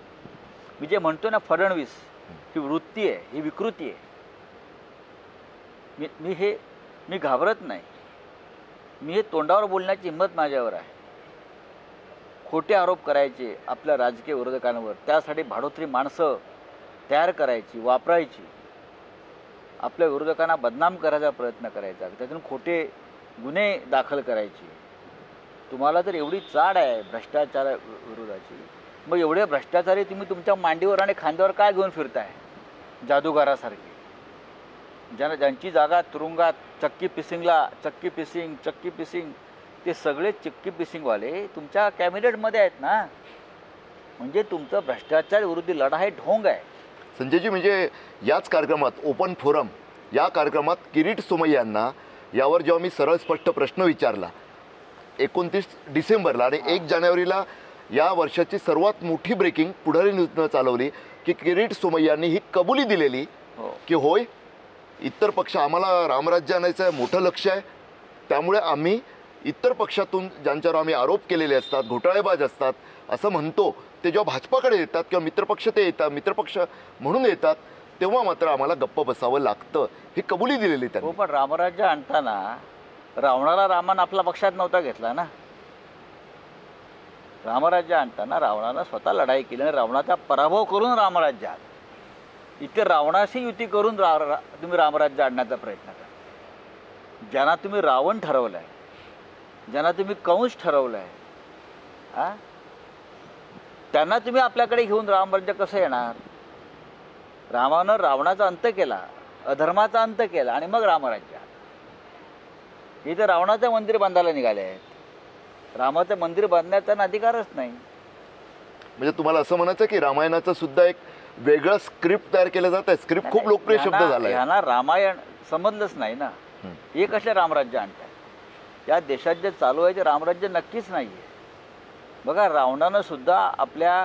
मी जे म्हणतो ना, फडणवीस ही वृत्ती आहे, ही विकृती आहे. मी घाबरत नाही. मी हे तोंडावर बोलण्याची हिंमत माझ्यावर आहे. खोटे आरोप करायचे आपल्या राजकीय विरोधकांवर, त्यासाठी भाडोत्री माणसं तयार करायची, वापरायची, आपल्या विरोधकांना बदनाम करायचा प्रयत्न करायचा, त्यातून खोटे गुन्हे दाखल करायचे. तुम्हाला जर एवढी चाड आहे भ्रष्टाचार विरोधाची, मग एवढे भ्रष्टाचारी तुम्ही तुमच्या मांडीवर आणि खांद्यावर काय घेऊन फिरताय जादूगारासारखे? ज्यांची जागा तुरुंगात, चक्की पिसिंग, ते सगळे चक्की पिसिंगवाले तुमच्या कॅबिनेटमध्ये आहेत ना. म्हणजे तुमचं भ्रष्टाचार विरोधी लढा हे ढोंग आहे. संजयजी, म्हणजे याच कार्यक्रमात ओपन फोरम या कार्यक्रमात किरीट सोमय्या यांना यावर जेव्हा मी सरळ स्पष्ट प्रश्न विचारला 29 डिसेंबरला आणि 1 जानेवारीला या वर्षाची सर्वात मोठी ब्रेकिंग पुढारी न्यूजनं चालवली की किरीट सोमय्यांनी ही कबुली दिलेली की होय, इतर पक्ष, आम्हाला रामराज्य आणायचं आहे, मोठं लक्ष आहे, त्यामुळे आम्ही इतर पक्षातून ज्यांच्यावर आम्ही आरोप केलेले असतात, घोटाळेबाज असतात असं म्हणतो, ते जेव्हा भाजपाकडे येतात किंवा मित्रपक्ष ते येतात, मित्रपक्ष म्हणून येतात, तेव्हा मात्र आम्हाला गप्प बसावं लागतं, ही कबुली दिलेली त्यांनी. हो, पण रामराज्य आणताना रावणाला रामानं आपल्या पक्षात नव्हता घेतला ना. रामराज्य आणताना रावणानं स्वतः लढाई केली आणि रावणाचा पराभव करून रामराज्य आलं. इथे रावणाशी युती करून तुम्ही रामराज्य आणण्याचा प्रयत्न करा. ज्यांना तुम्ही रावण ठरवलं आहे, ज्यांना तुम्ही कंस ठरवलं आहे, त्यांना तुम्ही आपल्याकडे घेऊन रामराज्य कसं येणार? रामानं रावणाचा अंत केला, अधर्माचा अंत केला आणि मग रामराज्य आलं. इथे रावणाचं मंदिर बांधायला निघाले आहेत. रामाचं मंदिर बांधण्याचा अधिकारच नाही. म्हणजे तुम्हाला असं म्हणायचं की रामायणाचं सुद्धा एक वेगळं स्क्रिप्ट तयार केलं जात आहे. स्क्रिप्ट खूप लोकप्रिय शब्द झाला आहे. यांना रामायण समजलंच नाही ना. हे कसले रामराज्य आणतात? या देशात जे चालू आहे ते रामराज्य नक्कीच नाही आहे. बघा, रावणानं सुद्धा आपल्या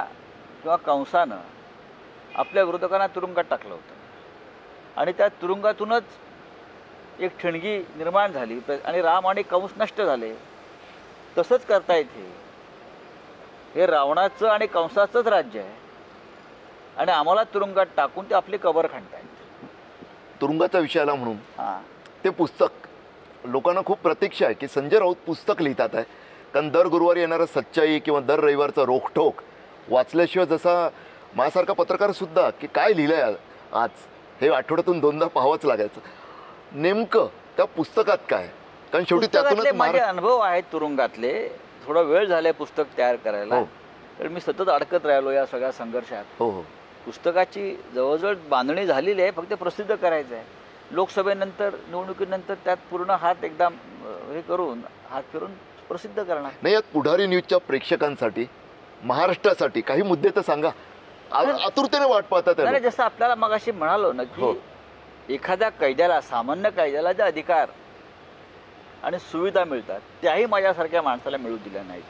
किंवा कंसानं आपल्या विरोधकांना तुरुंगात टाकलं होतं आणि त्या तुरुंगातूनच एक ठिणगी निर्माण झाली आणि राम आणि कंस नष्ट झाले. तसंच करता येते. हे रावणाचं आणि कंसाचंच राज्य आहे आणि आम्हाला तुरुंगात टाकून ते आपली कबर खणतायत. तुरुंगाचा विषय आला म्हणून हां, ते पुस्तक लोकांना खूप प्रतीक्षा आहे की संजय राऊत पुस्तक लिहितात आहे. कारण दर गुरुवारी येणारं सच्चाई किंवा दर रविवारचं रोखठोक वाचल्याशिवाय जसा माझ्यासारखा पत्रकारसुद्धा की काय लिहिलं आहे आज हे आठवड्यातून 2दा पाहावंच लागायचं. नेमकं त्या पुस्तकात काय? कारण शेवटी पुस्तकातले त्यातूनच माझे अनुभव आहेत तुरुंगातले. थोडा वेळ झालाय पुस्तक तयार करायला. हो. तर मी सतत अडकत राहिलो या सगळ्या संघर्षात. हो हो पुस्तकाची जवळजवळ बांधणी झालेली आहे, फक्त प्रसिद्ध करायचं आहे. लोकसभेनंतर निवडणुकीनंतर त्यात पूर्ण हात एकदा हे करून हात फिरून प्रसिद्ध करणार. नाही, यात पुढारी न्यूजच्या प्रेक्षकांसाठी महाराष्ट्रासाठी काही मुद्दे तर सांगा. आतुरतेने वाट पाहतात नाही, जसं आपल्याला मगाशी म्हणालो ना हो. की एखाद्या कैद्याला, सामान्य कैद्याला जे अधिकार आणि सुविधा मिळतात त्याही माझ्यासारख्या माणसाला मिळू दिल्या नाहीत.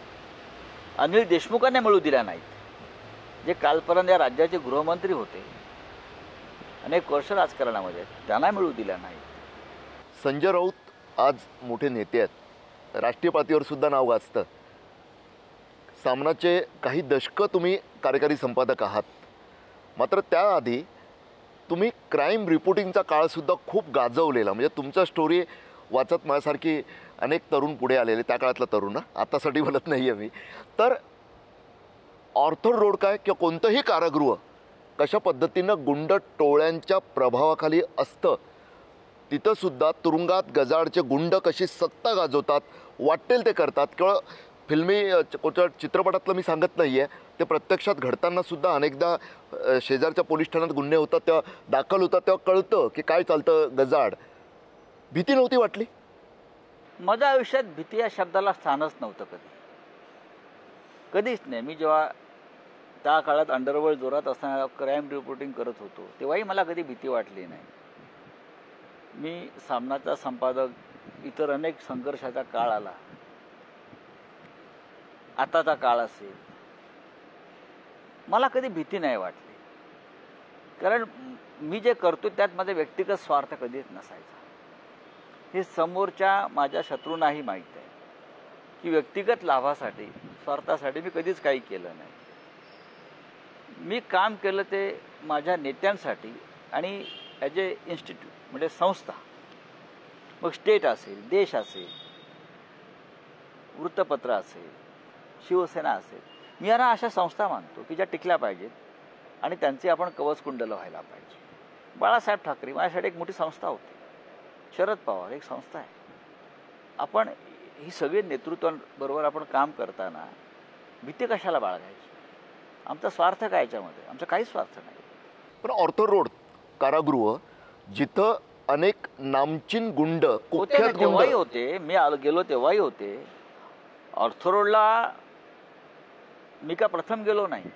अनिल देशमुखांना मिळू दिल्या नाहीत, जे कालपर्यंत या राज्याचे गृहमंत्री होते, अनेक वर्ष राजकारणामध्ये, त्यांना मिळू दिल्या नाहीत. संजय राऊत आज मोठे नेते आहेत. राष्ट्रीय पातळीवर सुद्धा नाव गाजतं. सामनाचे काही दशकं तुम्ही कार्यकारी संपादक आहात. मात्र त्याआधी तुम्ही क्राईम रिपोर्टिंगचा काळसुद्धा खूप गाजवलेला. म्हणजे तुमचा स्टोरी वाचत माझ्यासारखी अनेक तरुण पुढे आलेले, त्या काळातला तरुण, आतासाठी बोलत नाही आहे मी. तर ऑर्थर रोड काय किंवा कोणतंही कारागृह कशा पद्धतीनं गुंड टोळ्यांच्या प्रभावाखाली असतं, तिथंसुद्धा तुरुंगात गजाडचे गुंड कशी सत्ता गाजवतात, वाटेल ते करतात. केवळ फिल्मी चित्रपटातलं मी सांगत नाही आहे, ते प्रत्यक्षात घडतानासुद्धा अनेकदा शेजारच्या पोलीस ठाण्यात गुन्हे होतात, तेव्हा दाखल होतात, तेव्हा कळतं की काय चालतं गजाड. भीती नव्हती वाटली? माझ्या आयुष्यात भीती या शब्दाला स्थानच नव्हतं कधीच नाही. मी जेव्हा त्या काळात अंडरवर्ल्ड जोरात असताना क्राईम रिपोर्टिंग करत होतो तेव्हाही मला कधी भीती वाटली नाही. मी सामनाचा संपादक, इतर अनेक संघर्षाचा काळ आला, आताचा काळ असेल, मला कधी भीती नाही वाटली. कारण मी जे करतो त्यात माझा व्यक्तिगत स्वार्थ कधीच नसायचा. हे समोरच्या माझ्या शत्रूंनाही माहीत आहे की व्यक्तिगत लाभासाठी, स्वार्थासाठी मी कधीच काही केलं नाही. मी काम केलं ते माझ्या नेत्यांसाठी आणि ॲज ए इन्स्टिट्यूट, म्हणजे संस्था, मग स्टेट असेल, देश असेल, वृत्तपत्र असेल, शिवसेना असेल, मी यांना अशा संस्था मानतो की ज्या टिकल्या पाहिजेत आणि त्यांचे आपण कवचकुंडलं व्हायला पाहिजे. बाळासाहेब ठाकरे माझ्यासाठी एक मोठी संस्था होती. शरद पवार एक संस्था आहे. आपण ही सगळी नेतृत्वाबरोबर आपण काम करताना भीती कशाला बाळगायची? आमचा स्वार्थ काय याच्यामध्ये? आमचा काहीच स्वार्थ नाही. पण ऑर्थर रोड कारागृह जिथं अनेक नामचीन गुंड, कुख्यात गुंड तेव्हाही होते. मी गेलो तेव्हाही होते. ऑर्थर रोडला मी का प्रथम गेलो नाही,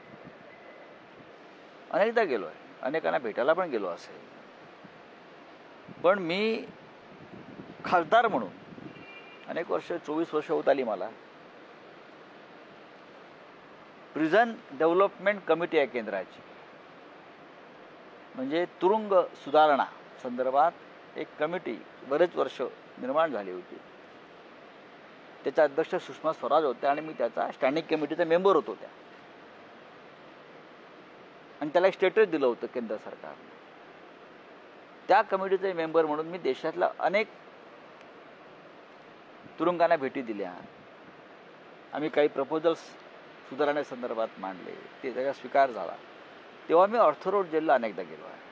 अनेकदा गेलो आहे, अनेकांना भेटायला पण गेलो असेल. पण मी खासदार म्हणून अनेक वर्ष, 24 वर्ष होत आली मला. प्रिझन डेव्हलपमेंट कमिटी आहे केंद्राची, म्हणजे तुरुंग सुधारणा संदर्भात एक कमिटी बरेच वर्ष निर्माण झाली होती. त्याच्या अध्यक्ष सुषमा स्वराज होत्या आणि मी त्याचा स्टँडिंग कमिटीचा मेंबर होतो त्या, आणि त्याला एक स्टेटस दिलं होतं केंद्र सरकारने. त्या कमिटीचे मेंबर म्हणून मी देशातल्या अनेक तुरुंगांना भेटी दिल्या. आम्ही काही प्रपोजल्स सुधारण्यासंदर्भात मांडले, ते त्याचा स्वीकार झाला. तेव्हा मी ऑर्थर रोड जेलला अनेकदा गेलो आहे.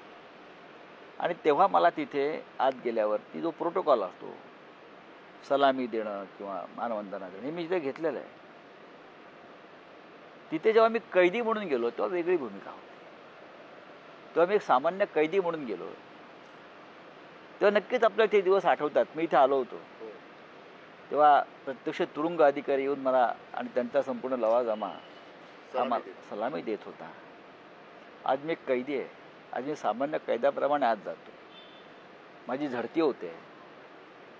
आणि तेव्हा मला तिथे आत गेल्यावरती जो प्रोटोकॉल असतो, सलामी देणं किंवा मानवंदना देणं, हे मी तिथे घेतलेलं आहे. तिथे जेव्हा मी कैदी म्हणून गेलो तेव्हा वेगळी भूमिका होती. तेव्हा मी एक सामान्य कैदी म्हणून गेलो तेव्हा नक्कीच आपल्याला ते दिवस आठवतात. मी इथे आलो होतो तेव्हा प्रत्यक्ष तुरुंग अधिकारी येऊन मला आणि त्यांचा संपूर्ण लवाजमा सलामी देत होता. आज मी एक कैदी आहे. आज मी सामान्य कैद्याप्रमाणे आज जातो. माझी झडती होते,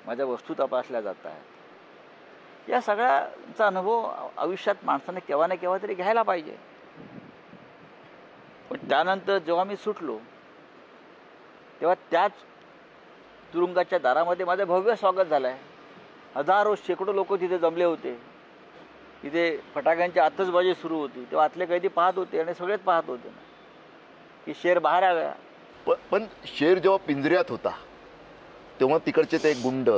माझ्या वस्तू तपासल्या जात आहेत, या सगळ्याचा अनुभव आयुष्यात माणसाने केव्हा ना केव्हा तरी घ्यायला पाहिजे. पण त्यानंतर जेव्हा मी सुटलो तेव्हा त्याच तुरुंगाच्या दारामध्ये माझं भव्य स्वागत झालं आहे. हजारो शेकडो लोक तिथे जमले होते. तिथे फटाक्यांची आतषबाजी सुरू होती. तेव्हा आतले कैदी पाहत होते आणि सगळेच पाहत होते ना की शेर बाहेर आला. पण शेर जेव्हा पिंजऱ्यात होता तेव्हा तिकडचे ते गुंड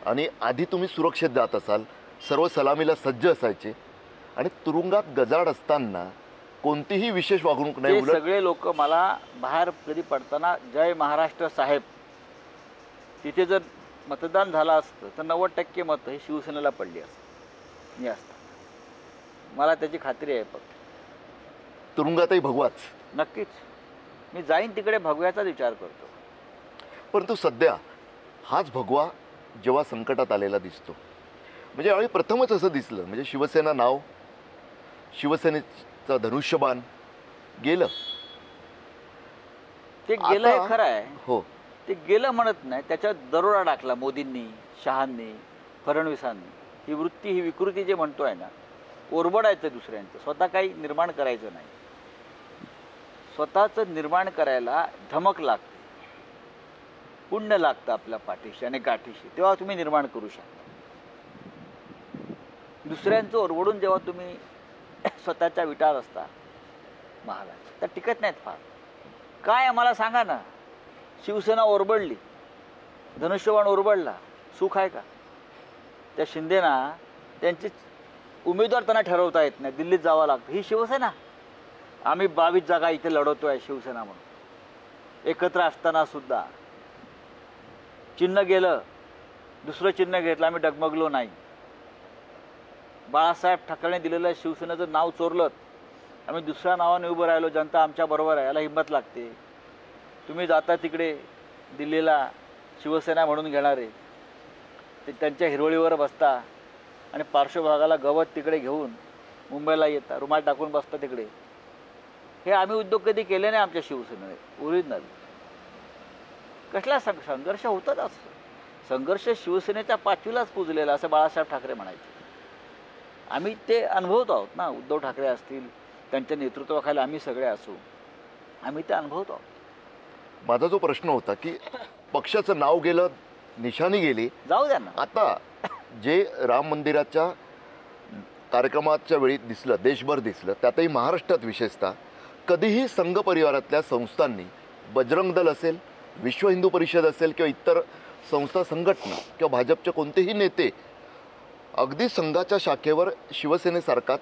आणि आधी तुम्ही सुरक्षेत जात असाल, सर्व सलामीला सज्ज असायचे आणि तुरुंगात गजाड असताना कोणतीही विशेष वागणूक नाही. ते उलट सगळे लोक मला बाहेर कधी पडताना जय महाराष्ट्र साहेब, तिथे जर मतदान झालं असतं तर 90% मतं ही शिवसेनेला पडली असतं मी असताना. मला त्याची खात्री आहे. फक्त तुरुंगातही भगवाच. नक्कीच मी जाईन तिकडे भगव्याचाच विचार करतो. परंतु सध्या हाच भगवा जेव्हा संकटात आलेला दिसतो, म्हणजे यावेळी प्रथमच असं दिसलं, म्हणजे शिवसेना नाव, शिवसेनेचं धनुष्यबाण गेलं. ते गेलं हे आता- खरं आहे. हो, ते गेलं म्हणत नाही, त्याच्यात दरोडा टाकला मोदींनी, शहांनी, फडणवीसांनी. ही वृत्ती, ही विकृती जे म्हणतोय ना, ओरबडायचं दुसऱ्यांचं, स्वतः काही निर्माण करायचं नाही. स्वतःचं निर्माण करायला धमक लागते, पुण्य लागतं आपल्या पाठीशी आणि गाठीशी, तेव्हा तुम्ही निर्माण करू शकता. दुसऱ्यांचं ओरबडून जेव्हा तुम्ही स्वतःच्या विटात असता महालात, तर टिकत नाहीत फार. काय आम्हाला सांगा ना, शिवसेना ओरबडली, धनुष्यबाण ओरबडला, सुख आहे का? त्या शिंदेना त्यांचे उमेदवार त्यांना ठरवता येत नाही, दिल्लीत जावं लागतं. ही शिवसेना, आम्ही 22 जागा इथे लढवतोय शिवसेना म्हणून. एकत्र असताना सुद्धा चिन्ह गेलं, दुसरं चिन्ह घेतलं, आम्ही डगमगलो नाही. बाळासाहेब ठाकरेंनी दिलेलं शिवसेनेचं नाव चोरलं, आम्ही दुसऱ्या नावाने उभं राहिलो, जनता आमच्या बरोबर आहे. याला हिंमत लागते. तुम्ही जाता तिकडे दिल्लीला शिवसेना म्हणून घेणारे, ते त्यांच्या हिरवळीवर बसता आणि पार्श्वभागाला गवत तिकडे घेऊन मुंबईला येता, रुमाल टाकून बसता तिकडे. हे आम्ही उद्योग कधी केले नाही आमच्या शिवसेनेने. ओरिजिनल कसला संघर्ष होतच असतो. संघर्ष शिवसेनेच्या पाचवीलाच पुजलेला असं बाळासाहेब ठाकरे म्हणायचे. आम्ही ते अनुभवत आहोत ना. उद्धव ठाकरे असतील, त्यांच्या नेतृत्वाखाली आम्ही सगळे असू, आम्ही ते अनुभवत आहोत. माझा जो प्रश्न होता की पक्षाचं नाव गेलं, निशाणी गेली, जाऊ द्या ना. आता जे राम मंदिराच्या कार्यक्रमाच्या वेळी दिसलं, देशभर दिसलं, त्यातही महाराष्ट्रात विशेषतः कधीही संघ परिवारातल्या संस्थांनी, बजरंग दल असेल, विश्व हिंदू परिषद असेल किंवा इतर संस्था, संघटना किंवा भाजपचे कोणतेही नेते अगदी संघाच्या शाखेवर शिवसेनेसारखाच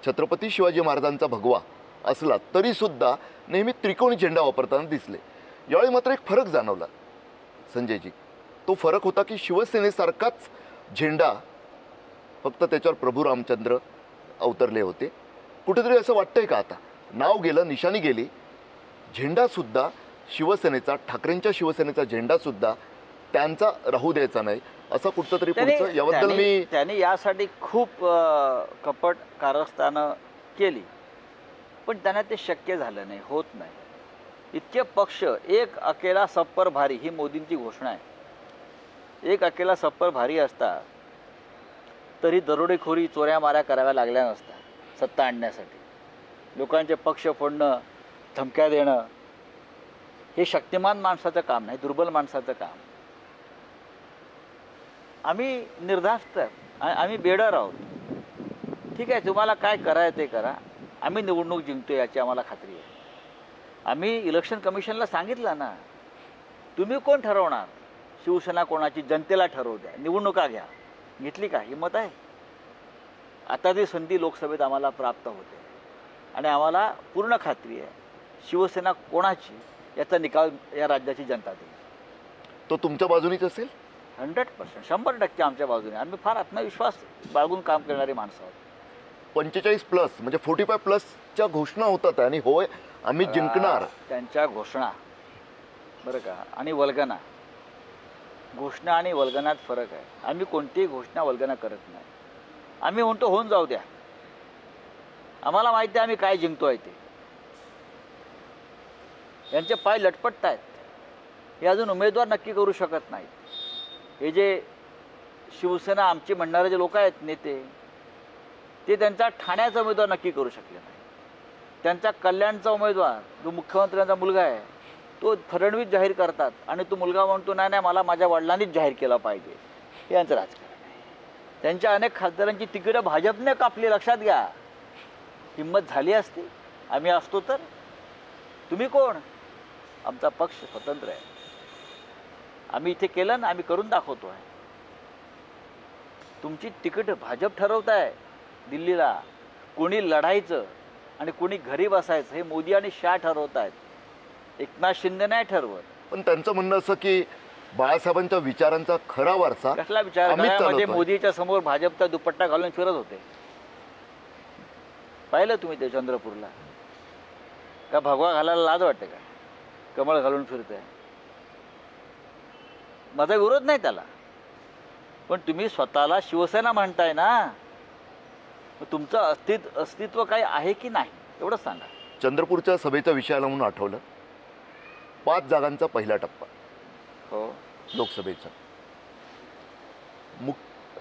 छत्रपती शिवाजी महाराजांचा भगवा असला तरीसुद्धा नेहमी त्रिकोणी झेंडा वापरताना दिसले. यावेळी मात्र एक फरक जाणवला संजयजी. तो फरक होता की शिवसेनेसारखाच झेंडा, फक्त त्याच्यावर प्रभू रामचंद्र अवतरले होते. कुठेतरी असं वाटतंय का आता नाव गेलं, निशाणी गेली, झेंडासुद्धा शिवसेनेचा, ठाकरेंच्या शिवसेनेचा झेंडासुद्धा त्यांचा राहू द्यायचा नाही, असं कुठचं तरी पुढचं, याबद्दल मी त्यांनी यासाठी खूप कपट कारस्थानं केली, पण त्यांना ते शक्य झालं नाही, होत नाही. इतके पक्ष, एक अकेला सब पर भारी, ही मोदींची घोषणा आहे. एक अकेला सब पर भारी असता तरी दरोडेखोरी, चोऱ्या माऱ्या कराव्या लागल्या नसत्या सत्ता आणण्यासाठी. लोकांचे पक्ष फोडणं, धमक्या देणं, हे शक्तिमान माणसाचं काम नाही, दुर्बल माणसाचं काम. आम्ही निर्धास्त, आम्ही बेडर आहोत. ठीक आहे, तुम्हाला काय करायचं ते करा, आम्ही निवडणूक जिंकतो याची आम्हाला खात्री आहे. आम्ही इलेक्शन कमिशनला सांगितलं ना, तुम्ही कोण ठरवणार शिवसेना कोणाची, जनतेला ठरवू द्या, निवडणुका घ्या. घेतली का? हिंमत आहे. आता ती संधी लोकसभेत आम्हाला प्राप्त होते आणि आम्हाला पूर्ण खात्री आहे शिवसेना कोणाची याचा निकाल या राज्याची जनता देईल. तो तुमच्या बाजूनीच असेल. 100%, 100% आमच्या बाजूने. आम्ही फार आत्मविश्वास बाळगून काम करणारी माणसं आहोत. 45+ म्हणजे 45+च्या घोषणा होतात आणि होय आम्ही जिंकणार. त्यांच्या घोषणा बरं का आणि वल्गना, घोषणा आणि वल्गनात फरक आहे. आम्ही कोणतीही घोषणा वल्गना करत नाही. आम्ही म्हणतो होऊन जाऊ द्या, आम्हाला माहिती आहे आम्ही काय जिंकतोय ते. यांचे पाय लटपटत आहेत, हे अजून उमेदवार नक्की करू शकत नाहीत. हे जे शिवसेना आमची म्हणणारे जे लोक आहेत नेते, ते त्यांचा ठाण्याचा उमेदवार नक्की करू शकले नाही. त्यांचा कल्याणचा उमेदवार जो मुख्यमंत्र्यांचा मुलगा आहे तो फडणवीस जाहीर करतात आणि तो मुलगा म्हणतो नाही नाही मला माझ्या वडिलांनीच जाहीर केला पाहिजे. हे यांचं राजकारण आहे. त्यांच्या अनेक खासदारांची तिकीटं भाजपने कापली. लक्षात घ्या. हिंमत झाली असती आम्ही असतो तर. तुम्ही कोण? आमचा पक्ष स्वतंत्र आहे. आम्ही इथे केलं ना, आम्ही करून दाखवतो आहे. तुमची तिकीट भाजप ठरवत आहे दिल्लीला. कोणी लढायचं आणि कोणी घरी बसायचं हे मोदी आणि शाह ठरवत आहेत. एकनाथ शिंदे नाही ठरवत. पण त्यांचं म्हणणं असं की बाळासाहेबांच्या विचारांचा खरा वारसा कसला विचार? आम्हीच म्हणजे चालवतोय. मोदीच्या समोर भाजपचा दुपट्टा घालून फिरत होते. पाहिलं तुम्ही ते चंद्रपूरला? का भगवा घालायला लाज वाटते का? कमळ घालून फिरतंय. माझा विरोध नाही त्याला, पण तुम्ही स्वतःला शिवसेना म्हणताय ना, मग तुमचं अस्तित्व काही आहे की नाही एवढंच सांगा. चंद्रपूरच्या सभेचा विषय आला म्हणून आठवलं. 5 जागांचा पहिला टप्पा हो, लोकसभेचा.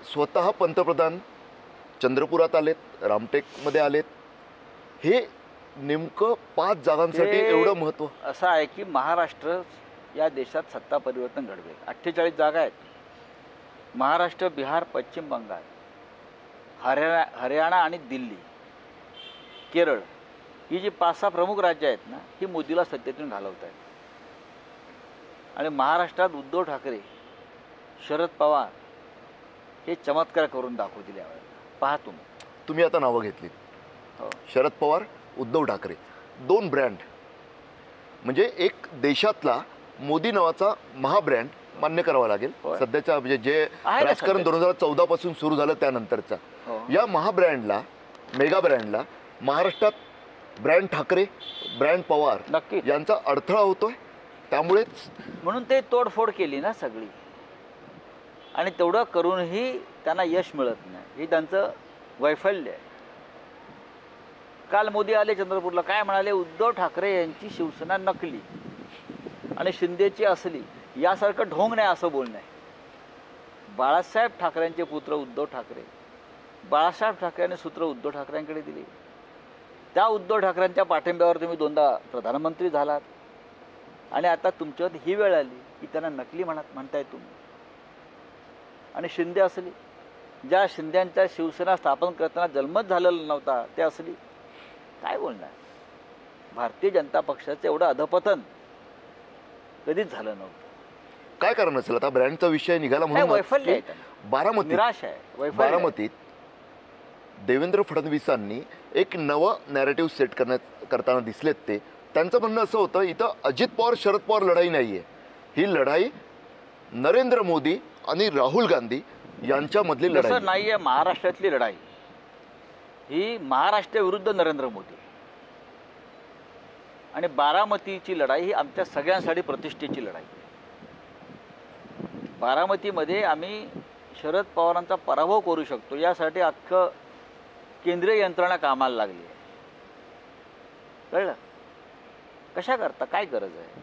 स्वतः पंतप्रधान चंद्रपुरात आलेत, रामटेकमध्ये आलेत. हे नेमकं 5 जागांसाठी हे एवढं महत्त्व असं आहे की महाराष्ट्र या देशात सत्ता परिवर्तन घडवेल. 48 जागा आहेत. महाराष्ट्र, बिहार, पश्चिम बंगाल, हरियाणा आणि दिल्ली, केरळ ही जी 5-6 प्रमुख राज्य आहेत ना, ही मोदीला सत्तेतून घालवत आहेत. आणि महाराष्ट्रात उद्धव ठाकरे, शरद पवार हे चमत्कार करून दाखवतील यावेळेला. पहा तुम्ही आता नावं घेतलीत. हो. शरद पवार, उद्धव ठाकरे, 2 ब्रँड. म्हणजे एक देशातला मोदी नावाचा महाब्रँड मान्य करावा लागेल. होय. सध्याच्या म्हणजे जे आहे ना राजकारण सध्या. 2014 पासून सुरू झालं त्यानंतरचा हो. या महाब्रँडला, मेगा ब्रँडला महाराष्ट्रात ब्रँड ठाकरे, ब्रँड पवार नक्की. यांचा अडथळा होतोय. त्यामुळेच म्हणून ते तोडफोड केली ना सगळी. आणि तेवढं करूनही त्यांना यश मिळत नाही. हे त्यांचं वैफल्य आहे. काल मोदी आले चंद्रपूरला, काय म्हणाले? उद्धव ठाकरे यांची शिवसेना नकली आणि शिंदेची असली. यासारखं ढोंग नाही असं बोलणं आहे. बाळासाहेब ठाकरेंचे पुत्र उद्धव ठाकरे, बाळासाहेब ठाकरेंनी सूत्र उद्धव ठाकरेंकडे दिली. त्या उद्धव ठाकरेंच्या पाठिंब्यावर तुम्ही 2दा प्रधानमंत्री झालात. आणि आता तुमच्यावर ही वेळ आली की त्यांना नकली म्हणताय तुम्ही. आणि शिंदे असली, ज्या शिंद्यांच्या शिवसेना स्थापन करताना जन्मच झालेला नव्हता ते असली. काय बोलणार? भारतीय जनता पक्षाचं एवढं अधपतन कधीच झालं नव्हतं. काय कारण असेल? आता ब्रँडचा विषय निघाला काय वैफल्य आहे म्हणून त्यांना. बारामतीत निराश आहे, वैफल्य आहे. बारामतीत देवेंद्र फडणवीसांनी एक नवं नॅरेटिव्ह सेट करताना दिसलेत. ते त्यांचं म्हणणं असं होतं, इथं अजित पवार शरद पवार लढाई नाही आहे. ही लढाई नरेंद्र मोदी आणि राहुल गांधी यांच्यामधली लढाई तसं आहे. नाही आहे. महाराष्ट्रातली लढाई ही महाराष्ट्र विरुद्ध नरेंद्र मोदी. आणि बारामतीची लढाई ही आमच्या सगळ्यांसाठी प्रतिष्ठेची लढाई आहे. बारामतीमध्ये आम्ही शरद पवारांचा पराभव करू शकतो यासाठी अख्खं केंद्रीय यंत्रणा कामाला लागली आहे. कळलं? कशा करता? काय गरज आहे?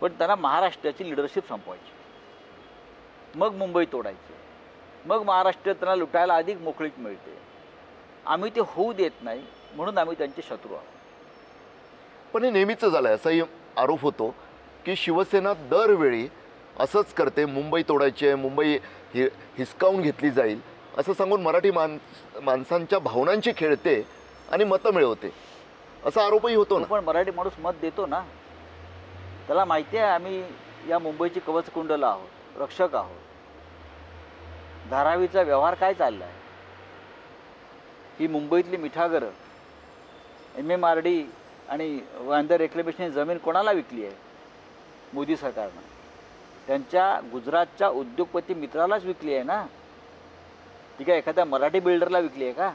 पण त्यांना महाराष्ट्राची लिडरशिप संपवायची, मग मुंबई तोडायची, मग महाराष्ट्र त्यांना लुटायला अधिक मोकळीक मिळते. आम्ही ते होऊ देत नाही म्हणून आम्ही त्यांचे शत्रू आहोत. पण हे नेहमीचं झालं आहे. असाही आरोप होतो की शिवसेना दरवेळी असंच करते, मुंबई तोडायची आहे, मुंबई हिसकावून घेतली जाईल असं सांगून मराठी माणसांच्या भावनांची खेळते आणि मतं मिळवते, असा आरोपही होतो ना. पण मराठी माणूस मत देतो ना. त्याला माहिती आहे आम्ही या मुंबईची कवचकुंडलं आहोत, रक्षक आहोत. धारावीचा व्यवहार काय चालला आहे? ही मुंबईतली मिठागरं, MMRD आणि वांदर रेक्लेमेशन जमीन कोणाला विकली आहे? मोदी सरकारनं. त्यांच्या गुजरातच्या उद्योगपती मित्रालाच विकली आहे ना. ती काय एखाद्या मराठी बिल्डरला विकली आहे का?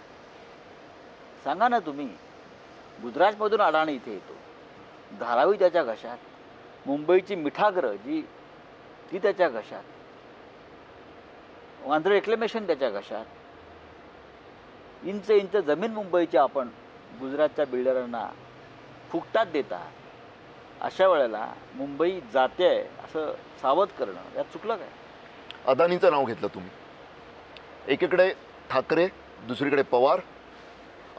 सांगा ना तुम्ही. गुजरातमधून अडाणी इथे येतो, धारावी त्याच्या घशात, मुंबईची मिठागरं जी ती त्याच्या घशात, वांद्रे रेक्लेमेशन त्याच्या घशात. इंच जमीन मुंबईची आपण गुजरातच्या बिल्डरांना फुकटात देता. अशा वेळेला मुंबई जाते असं सावध करणं यात चुकलं काय? अदानीचं नाव घेतलं तुम्ही. एकीकडे ठाकरे, दुसरीकडे पवार,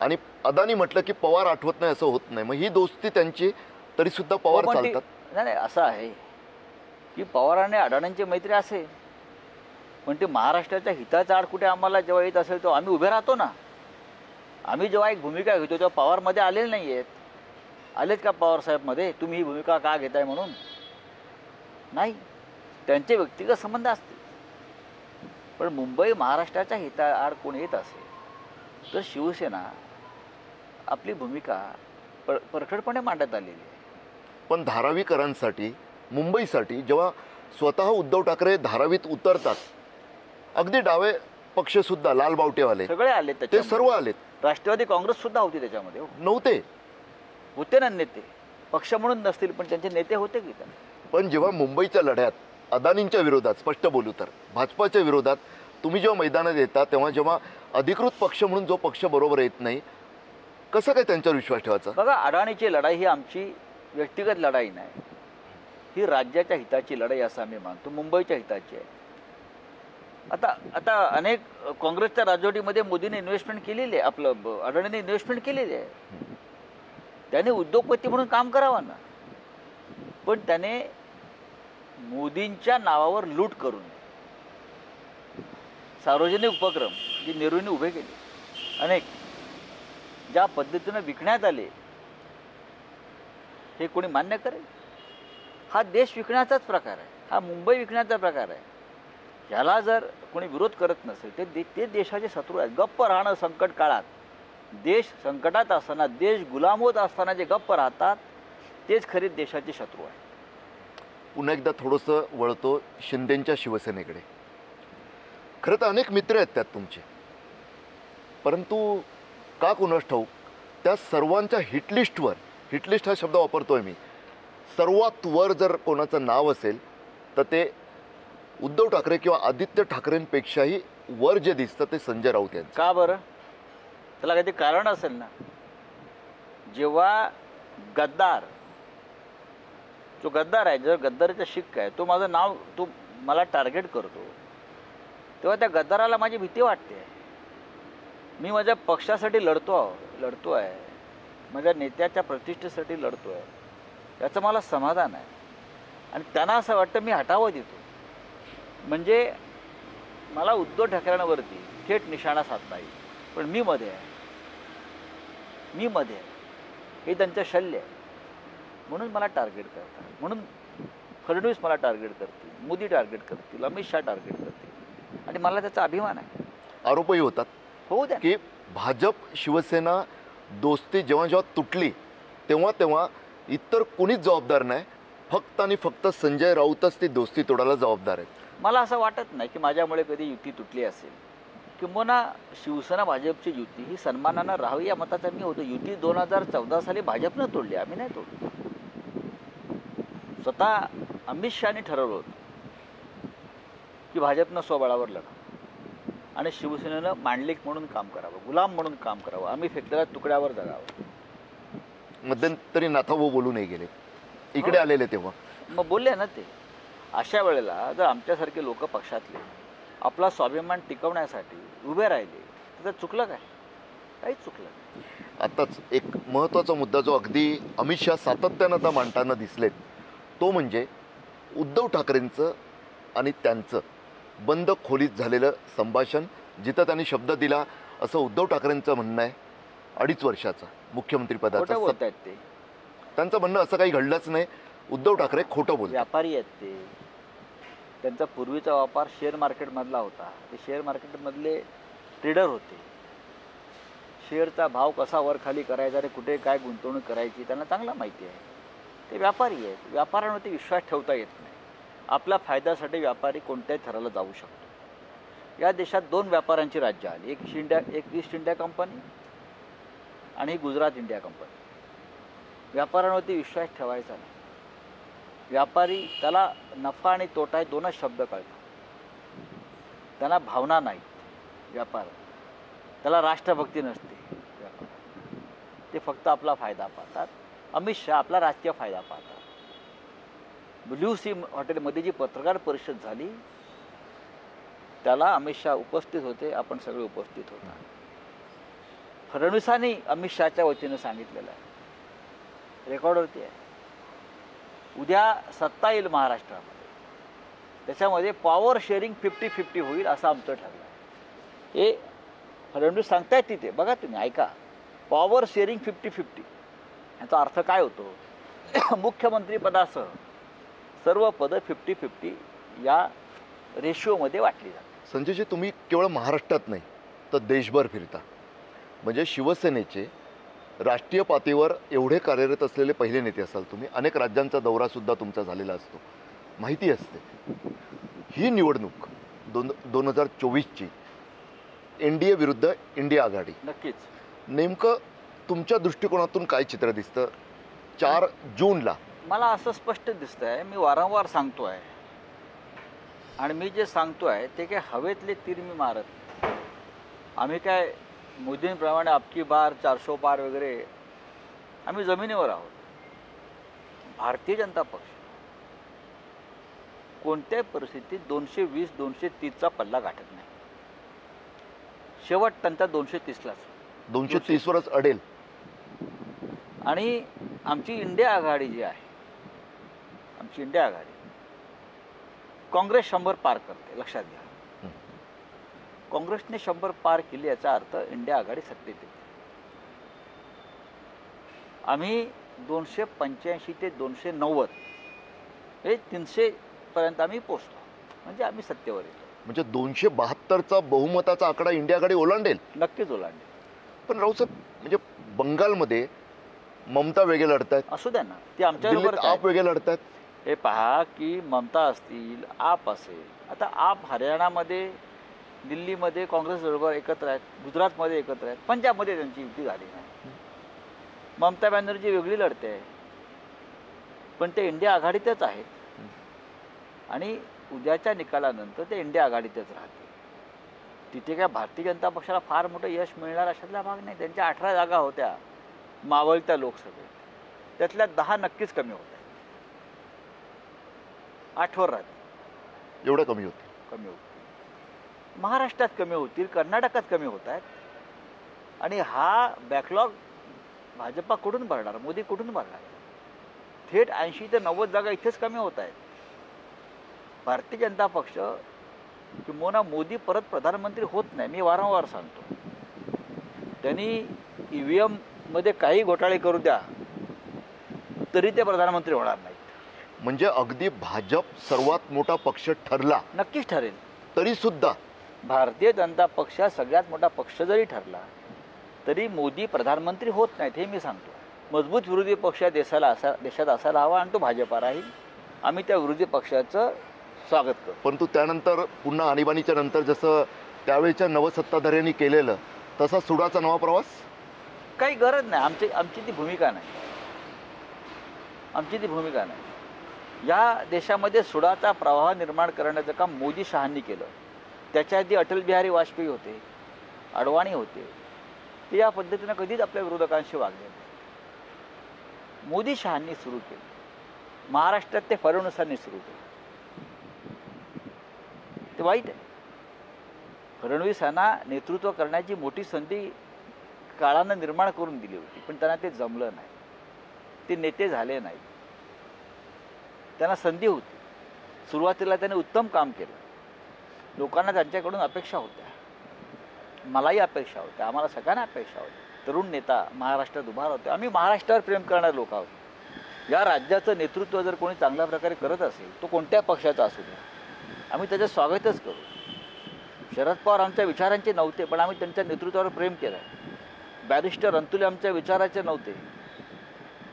आणि अदानी म्हटलं की पवार आठवत नाही असं होत नाही. मग ही दोस्ती त्यांची, तरीसुद्धा पवार हो, पण ती- चालतात. नाही असं आहे की पवार आणि अडाण्यांची मैत्री असेल, पण ते महाराष्ट्राच्या हिताचा आड कुठे आम्हाला जेव्हा येत असेल तेव्हा आम्ही उभे राहतो ना. आम्ही जेव्हा एक भूमिका घेतो तेव्हा पवारमध्ये आलेले नाही आहेत. आलेत का पवारसाहेबमध्ये तुम्ही ही भूमिका का घेताय म्हणून? नाही, त्यांचे व्यक्तिगत संबंध असतील. पण मुंबई महाराष्ट्राच्या हिताआड कोण येत असेल तर शिवसेना आपली भूमिका परखडपणे मांडत आलेली आहे. पण धारावीकरांसाठी, मुंबईसाठी जेव्हा स्वतः उद्धव ठाकरे धारावीत उतरतात, अगदी डावे पक्षसुद्धा, लाल बावटेवाले सगळे आले ते त्याच्यामध्ये. सर्व आलेत. राष्ट्रवादी काँग्रेस सुद्धा होती त्याच्यामध्ये. हो. नव्हते, होते ना नेते, पक्ष म्हणून नसतील पण त्यांचे नेते होते की त्या. पण जेव्हा मुंबईच्या लढ्यात अदानींच्या विरोधात, स्पष्ट बोलू तर भाजपाच्या विरोधात तुम्ही जेव्हा मैदानात येता, तेव्हा जेव्हा अधिकृत पक्ष म्हणून जो पक्ष बरोबर येत नाही, कसं काय त्यांच्यावर विश्वास ठेवायचा? बघा, अडाणीची लढाई ही आमची व्यक्तिगत लढाई नाही, ही राज्याच्या हिताची लढाई असं आम्ही मानतो, मुंबईच्या हिताची आहे. आता आता अनेक काँग्रेसच्या राजवटीमध्ये मोदीने इन्व्हेस्टमेंट केलेली आहे, आपलं अडाणीने इन्व्हेस्टमेंट केलेली आहे. त्याने उद्योगपती म्हणून काम करावं ना, पण त्याने मोदींच्या नावावर लूट करून सार्वजनिक उपक्रम जे नेहरूंनी उभे केले अनेक, ज्या पद्धतीनं विकण्यात आले, हे कोणी मान्य करेल? हा देश विकण्याचाच प्रकार आहे, हा मुंबई विकण्याचा प्रकार आहे. याला जर कोणी विरोध करत नसेल ते देशाचे शत्रू आहेत. गप्प राहणं संकट काळात, देश संकटात असताना, देश गुलाम होत असताना जे गप्प राहतात तेच खरे देशाचे शत्रू आहेत. पुन्हा एकदा थोडंसं वळतो शिंदेंच्या शिवसेनेकडे. खरं तर अनेक मित्र आहेत त्यात तुमचे, परंतु का कुणास ठाऊक त्या सर्वांच्या हिटलिस्टवर, हिटलिस्ट हा शब्द वापरतोय मी, सर्वात वर जर कोणाचं नाव असेल तर ते उद्धव ठाकरे किंवा आदित्य ठाकरेंपेक्षाही वर जे दिसतं ते संजय राऊत यांचं. का बरं? त्याला काहीतरी कारण असेल ना. जेव्हा गद्दार, जो गद्दार आहे, जर गद्दारीचा शिक्का आहे, तो माझं नाव, तो मला टार्गेट करतो, तेव्हा त्या गद्दाराला माझी भीती वाटते. मी माझ्या पक्षासाठी लढतो आहे, माझ्या नेत्याच्या प्रतिष्ठेसाठी लढतो आहे, याचं मला समाधान आहे. आणि त्यांना असं वाटतं मी हटावं देतो, म्हणजे मला उद्धव ठाकरेंवरती थेट निशाणा साधता येईल. पण मी मध्ये आहे, हे त्यांचं शल्य आहे. म्हणून मला टार्गेट करतात, म्हणून फडणवीस मला टार्गेट करतील, मोदी टार्गेट करतील, अमित शहा टार्गेट करतील, आणि मला त्याचा अभिमान आहे. आरोपही होतात होऊ द्या की भाजप शिवसेना दोस्ती जेव्हा जेव्हा तुटली तेव्हा इतर कुणीच जबाबदार नाही, फक्त आणि फक्त संजय राऊतच ती दोस्ती तोडायला जबाबदार आहेत. मला असं वाटत नाही की माझ्यामुळे कधी युती तुटली असेल. किंबहुना शिवसेना भाजपची युती ही सन्मानानं राहावी या मताचा मी होतो. युती 2014 साली भाजपनं तोडली, आम्ही नाही तोडली. स्वतः अमित शहानी ठरवलं होतं की भाजपनं स्वबळावर लढावं आणि शिवसेनेनं मांडलिक म्हणून काम करावं, गुलाम म्हणून काम करावं, आम्ही फेकलेल्या तुकड्यावर जगावं. मध्यंतरी नाथाभाऊ बोलू नाही गेले, इकडे आलेले तेव्हा. मग बोलले ना ते. अशा वेळेला जर आमच्यासारखे लोक पक्षातले आपला स्वाभिमान टिकवण्यासाठी उभे राहिले तर चुकलं काय? काहीच चुकलं नाही. आताच एक महत्त्वाचा मुद्दा जो अगदी अमित शहा सातत्यानं आता मांडताना दिसलेत, तो म्हणजे उद्धव ठाकरेंचं आणि त्यांचं बंद खोलीत झालेलं संभाषण, जिथं त्यांनी शब्द दिला असं उद्धव ठाकरेंचं म्हणणं आहे 2.5 वर्षाचा खोटं मुख्यमंत्रीपदाचा. बोलतायत ते. त्यांचं म्हणणं असं काही घडलंच नाही, उद्धव ठाकरे खोटं बोलतात. व्यापारी आहेत ते. त्यांचा पूर्वीचा व्यापार शेअर मार्केटमधला होता. ते शेअर मार्केटमधले ट्रेडर होते. शेअरचा भाव कसा वर खाली करायचा, रे कुठे काय गुंतवणूक करायची त्यांना चांगला माहिती आहे. ते व्यापारी आहेत. व्यापाऱ्यांवरती विश्वास ठेवता येत नाही. आपल्या फायद्यासाठी व्यापारी कोणत्याही थराला जाऊ शकतो. या देशात 2 व्यापाऱ्यांची राज्य आली, एक ईस्ट इंडिया कंपनी आणि गुजरात इंडिया कंपनी. व्यापाऱ्यांवरती विश्वास ठेवायचा नाही. व्यापारी, त्याला नफा आणि तोटा हे 2च शब्द कळतात. त्यांना भावना नाहीत व्यापार, त्याला राष्ट्रभक्ती नसते व्यापार. ते फक्त आपला फायदा पाहतात. अमित शहा आपला राजकीय फायदा पाहतात. ब्ल्यू सी हॉटेलमध्ये जी पत्रकार परिषद झाली त्याला अमित शहा उपस्थित होते, आपण सगळे उपस्थित होता. फडणवीसांनी अमित शहाच्या वतीनं सांगितलेलं आहे, रेकॉर्डवरती आहे, उद्या सत्ता येईल महाराष्ट्रामध्ये, त्याच्यामध्ये पॉवर शेअरिंग 50-50 होईल असं आमचं ठरलं आहे. हे फडणवीस सांगतायत तिथे, बघा तुम्ही ऐका, पॉवर शेअरिंग 50-50. याचा अर्थ काय होतो? मुख्यमंत्रीपदासह सर्व पदं 50-50 या रेशिओमध्ये वाटली जातात. संजयजी, तुम्ही केवळ महाराष्ट्रात नाही तर देशभर फिरता, म्हणजे शिवसेनेचे राष्ट्रीय पातळीवर एवढे कार्यरत असलेले पहिले नेते असाल तुम्ही. अनेक राज्यांचा दौरासुद्धा तुमचा झालेला असतो, माहिती असते. ही निवडणूक 2024ची NDA विरुद्ध इंडिया आघाडी, नक्कीच नेमकं तुमच्या दृष्टिकोनातून काय चित्र दिसतं 4 जूनला? मला असं स्पष्ट दिसतंय, मी वारंवार सांगतो आहे, आणि मी जे सांगतो आहे ते काय हवेतले तीर मी मारत. आम्ही काय मोदींप्रमाणे अबकी बार 400 पार वगैरे, आम्ही जमिनीवर आहोत. भारतीय जनता पक्ष कोणत्याही परिस्थितीत 220-230चा पल्ला गाठत नाही. शेवट त्यांचा 230लाच, 230वरच अडेल. आणि आमची इंडिया आघाडी जी आहे, आमची इंडिया आघाडी, काँग्रेस 100 पार करते, लक्षात घ्या. काँग्रेसने 100 पार केली याचा अर्थ इंडिया आघाडी सत्तेत येते. आम्ही 285 ते 290 हे 300 पर्यंत आम्ही पोचतो, म्हणजे आम्ही सत्तेवर येतो. म्हणजे 272चा बहुमताचा आकडा इंडिया आघाडी ओलांडेल. नक्कीच ओलांडेल. पण रावसाहेब, म्हणजे बंगालमध्ये ममता वेगळे लढतायत, असू द्या ना, ती आमच्या दिल्लीत बरोबर आप वेगळे लढतायत. हे पहा की ममता असतील, आप असेल, आता आप हरियाणामध्ये, दिल्लीमध्ये काँग्रेस बरोबर एकत्र आहेत, गुजरातमध्ये एकत्र आहेत, पंजाबमध्ये त्यांची युती झाली नाही. ममता बॅनर्जी वेगळी लढते आहे, पण ते इंडिया आघाडीतच आहेत, आणि उद्याच्या निकालानंतर ते इंडिया आघाडीतच राहते. तिथे काय भारतीय जनता पक्षाला फार मोठं यश मिळणार अशातला भाग नाही. त्यांच्या 18 जागा होत्या मावळत्या लोकसभेत, त्यातल्या 10 नक्कीच कमी होत्या. 8वर राहते, एवढं कमी होते. कमी होतील. महाराष्ट्रात कमी होतील, कर्नाटकात कमी होत आहेत. आणि हा बॅकलॉग भाजपा कुठून भरणार, मोदी कुठून भरणार? थेट 80 ते 90 जागा इथेच कमी होत आहेत. भारतीय जनता पक्ष किंवा मोदी परत प्रधानमंत्री होत नाही, मी वारंवार सांगतो. त्यांनी EVM मध्ये काही घोटाळे करू द्या तरी ते प्रधानमंत्री होणार नाहीत. म्हणजे अगदी भाजप सर्वात मोठा पक्ष ठरला, नक्कीच ठरेल, तरी सुद्धा भारतीय जनता पक्ष सगळ्यात मोठा पक्ष जरी ठरला तरी मोदी प्रधानमंत्री होत नाहीत, हे मी सांगतो. मजबूत विरोधी पक्ष देशात असायला हवा, आणि तो भाजपा राहील. आम्ही त्या विरोधी पक्षाचं स्वागत करतो. परंतु त्यानंतर पुन्हा आणीबाणीच्या नंतर जसं त्यावेळेच्या नवसत्ताधाऱ्यांनी केलेलं तसा सुडाचा नवा प्रवास, काही गरज नाही. आमची ती भूमिका नाही, आमची ती भूमिका नाही. या देशामध्ये सुडाचा प्रवाह निर्माण करण्याचं काम मोदी शहांनी केलं. त्याच्या आधी अटल बिहारी वाजपेयी होते, अडवाणी होते, ते या पद्धतीनं कधीच आपल्या विरोधकांशी वागले नाही. मोदी शहांनी सुरू केलं, महाराष्ट्रात ते फडणवीसांनी सुरू केलं. ते वाईट आहे. फडणवीसांना नेतृत्व करण्याची मोठी संधी काळानं निर्माण करून दिली होती, पण त्यांना ते जमलं नाही, ते नेते झाले नाही. त्यांना संधी होती, सुरुवातीला त्याने उत्तम काम केलं. लोकांना त्यांच्याकडून अपेक्षा होत्या, मलाही अपेक्षा होत्या, आम्हाला सगळ्यांना अपेक्षा होत्या. तरुण नेता महाराष्ट्रात उभा होते. आम्ही महाराष्ट्रावर प्रेम करणारे लोक आहोत. या राज्याचं नेतृत्व जर कोणी चांगल्या प्रकारे करत असेल, तो कोणत्या पक्षाचा असू द्या, आम्ही त्याचं स्वागतच करू. शरद पवार आमच्या विचारांचे नव्हते, पण आम्ही त्यांच्या नेतृत्वावर प्रेम केलं. बॅरिस्टर अंतुले आमच्या विचाराचे नव्हते,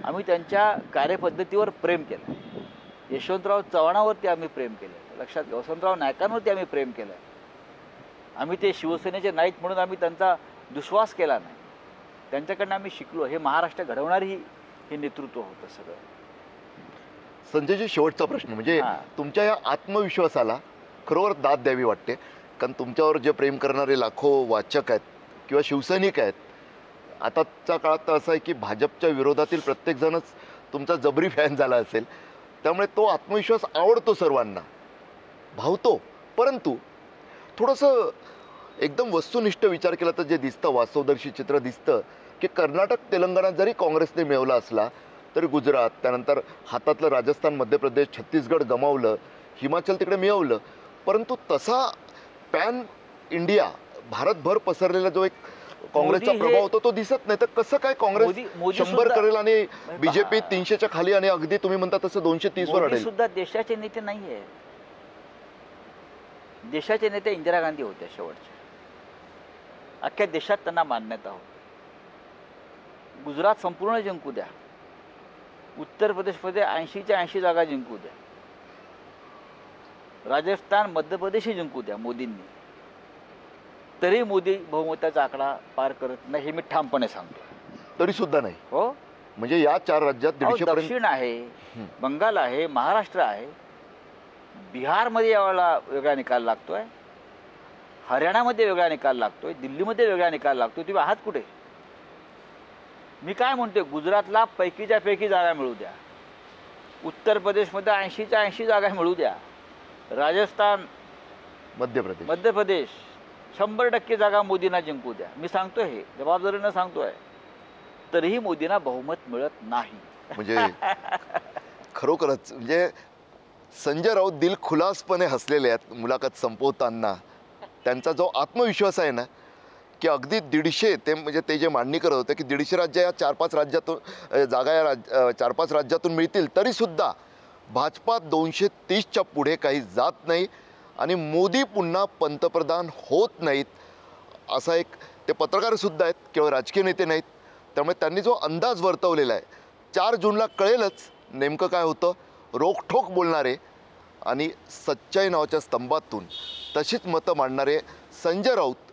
आम्ही त्यांच्या कार्यपद्धतीवर प्रेम केलं. यशवंतराव चव्हाणावरती आम्ही प्रेम केलं, लक्षात घ्या. वसंतराव नायकांवरती आम्ही प्रेम केलं. आम्ही ते शिवसेनेचे नाहीत म्हणून आम्ही त्यांचा दुश्वास केला नाही, त्यांच्याकडनं आम्ही शिकलो. हे महाराष्ट्र घडवणारी हे नेतृत्व होतं सगळं. संजयजी, शेवटचा प्रश्न म्हणजे तुमच्या या आत्मविश्वासाला खरोखर दाद द्यावी वाटते, कारण तुमच्यावर जे प्रेम करणारे लाखो वाचक आहेत किंवा शिवसैनिक आहेत. आताच्या काळात तर असं आहे की भाजपच्या विरोधातील प्रत्येकजणच तुमचा जबरी फॅन झाला असेल, त्यामुळे तो आत्मविश्वास आवडतो सर्वांना, भावतो. परंतु थोडंसं एकदम वस्तुनिष्ठ विचार केला तर जे दिसतं वास्तवदर्शी चित्र दिसतं की कर्नाटक तेलंगणा जरी काँग्रेसने मिळवला असला तरी गुजरात, त्यानंतर हातातलं राजस्थान, मध्य प्रदेश, छत्तीसगड गमावलं, हिमाचल तिकडे मिळवलं, परंतु तसा पॅन इंडिया भारतभर पसरलेला जो एक काँग्रेसचा मोदी हे- प्रभाव होतो तो दिसत नाही. तर कसं काय काँग्रेस मोदी 100 सुद्धा- करेल आणि पहा. बीजेपी 300च्या खाली आणि अगदी तुम्ही म्हणता तसं 230 वर मोदी अडेल? सुद्धा देशाचे नेते नाही आहेत. देशाचे नेते इंदिरा गांधी होत्या शेवटच्या. अख्ख्या देशात त्यांना मान्यता होती. गुजरात संपूर्ण जिंकू द्या, उत्तर प्रदेशमध्ये 80च्या 80 जागा जिंकू द्या, राजस्थान, मध्य प्रदेशही जिंकू द्या मोदींनी, तरी मोदी बहुमताचा आकडा पार करत नाही, हे मी ठामपणे सांगतो. तरी सुद्धा नाही. हो, म्हणजे या 4 राज्यात अहो, 150 पर्यंत दक्षिण आहे, बंगाल आहे, महाराष्ट्र आहे, बिहारमध्ये यावेळेला वेगळा निकाल लागतोय, हरियाणामध्ये वेगळा निकाल लागतोय, दिल्लीमध्ये वेगळा निकाल लागतोय. तुम्ही आहात कुठे? मी काय म्हणतोय, गुजरातला पैकीच्या पैकी जागा मिळू द्या, उत्तर प्रदेशमध्ये 80च्या 80 जागा मिळू द्या, राजस्थान, मध्य प्रदेश 100% जागा मोदींना जिंकू द्या. मी सांगतोय, हे जबाबदारीनं सांगतोय, तरीही मोदींना बहुमत मिळत नाही. म्हणजे खरोखरच म्हणजे संजय राऊत दिलखुलासपणे हसलेले आहेत मुलाखत संपवताना. त्यांचा जो आत्मविश्वास आहे ना की अगदी 150 ते म्हणजे ते जे मांडणी करत होते की 150 राज्य या 4-5 राज्यातून जागा या 4-5 राज्यातून मिळतील, तरीसुद्धा भाजपा 230च्या पुढे काही जात नाही आणि मोदी पुन्हा पंतप्रधान होत नाहीत. असा एक ते पत्रकारसुद्धा आहेत, केवळ राजकीय नेते नाहीत. त्यामुळे त्यांनी जो अंदाज वर्तवलेला आहे 4 जूनला कळेलच नेमकं काय होतं. रोखठोक बोलणारे आणि सच्चाई नावाच्या स्तंभातून तशीच मतं मांडणारे संजय राऊत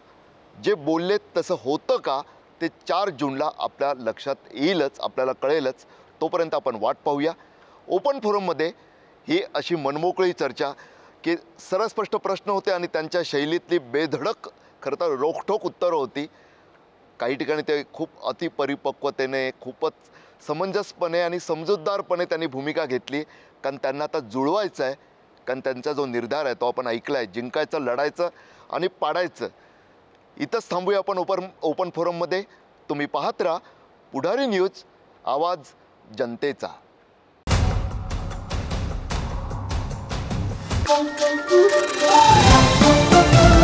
जे बोलले तसं होतं का ते 4 जूनला आपल्या लक्षात येईलच, आपल्याला कळेलच. तोपर्यंत आपण वाट पाहूया. ओपन फोरममध्ये ही अशी मनमोकळी चर्चा की सरस्पष्ट प्रश्न होते आणि त्यांच्या शैलीतली बेधडक खरं तर रोखठोक उत्तरं होती. काही ठिकाणी ते खूप अतिपरिपक्वतेने, खूपच समंजसपणे आणि समजूतदारपणे त्यांनी भूमिका घेतली, कारण त्यांना आता जुळवायचं आहे. कारण त्यांचा जो निर्धार आहे तो आपण ऐकला आहे, जिंकायचं, लढायचं आणि पाडायचं. इथंच थांबूया आपण ओपन फोरममध्ये. तुम्ही पाहत राहा पुढारी न्यूज, आवाज जनतेचा. Thank you.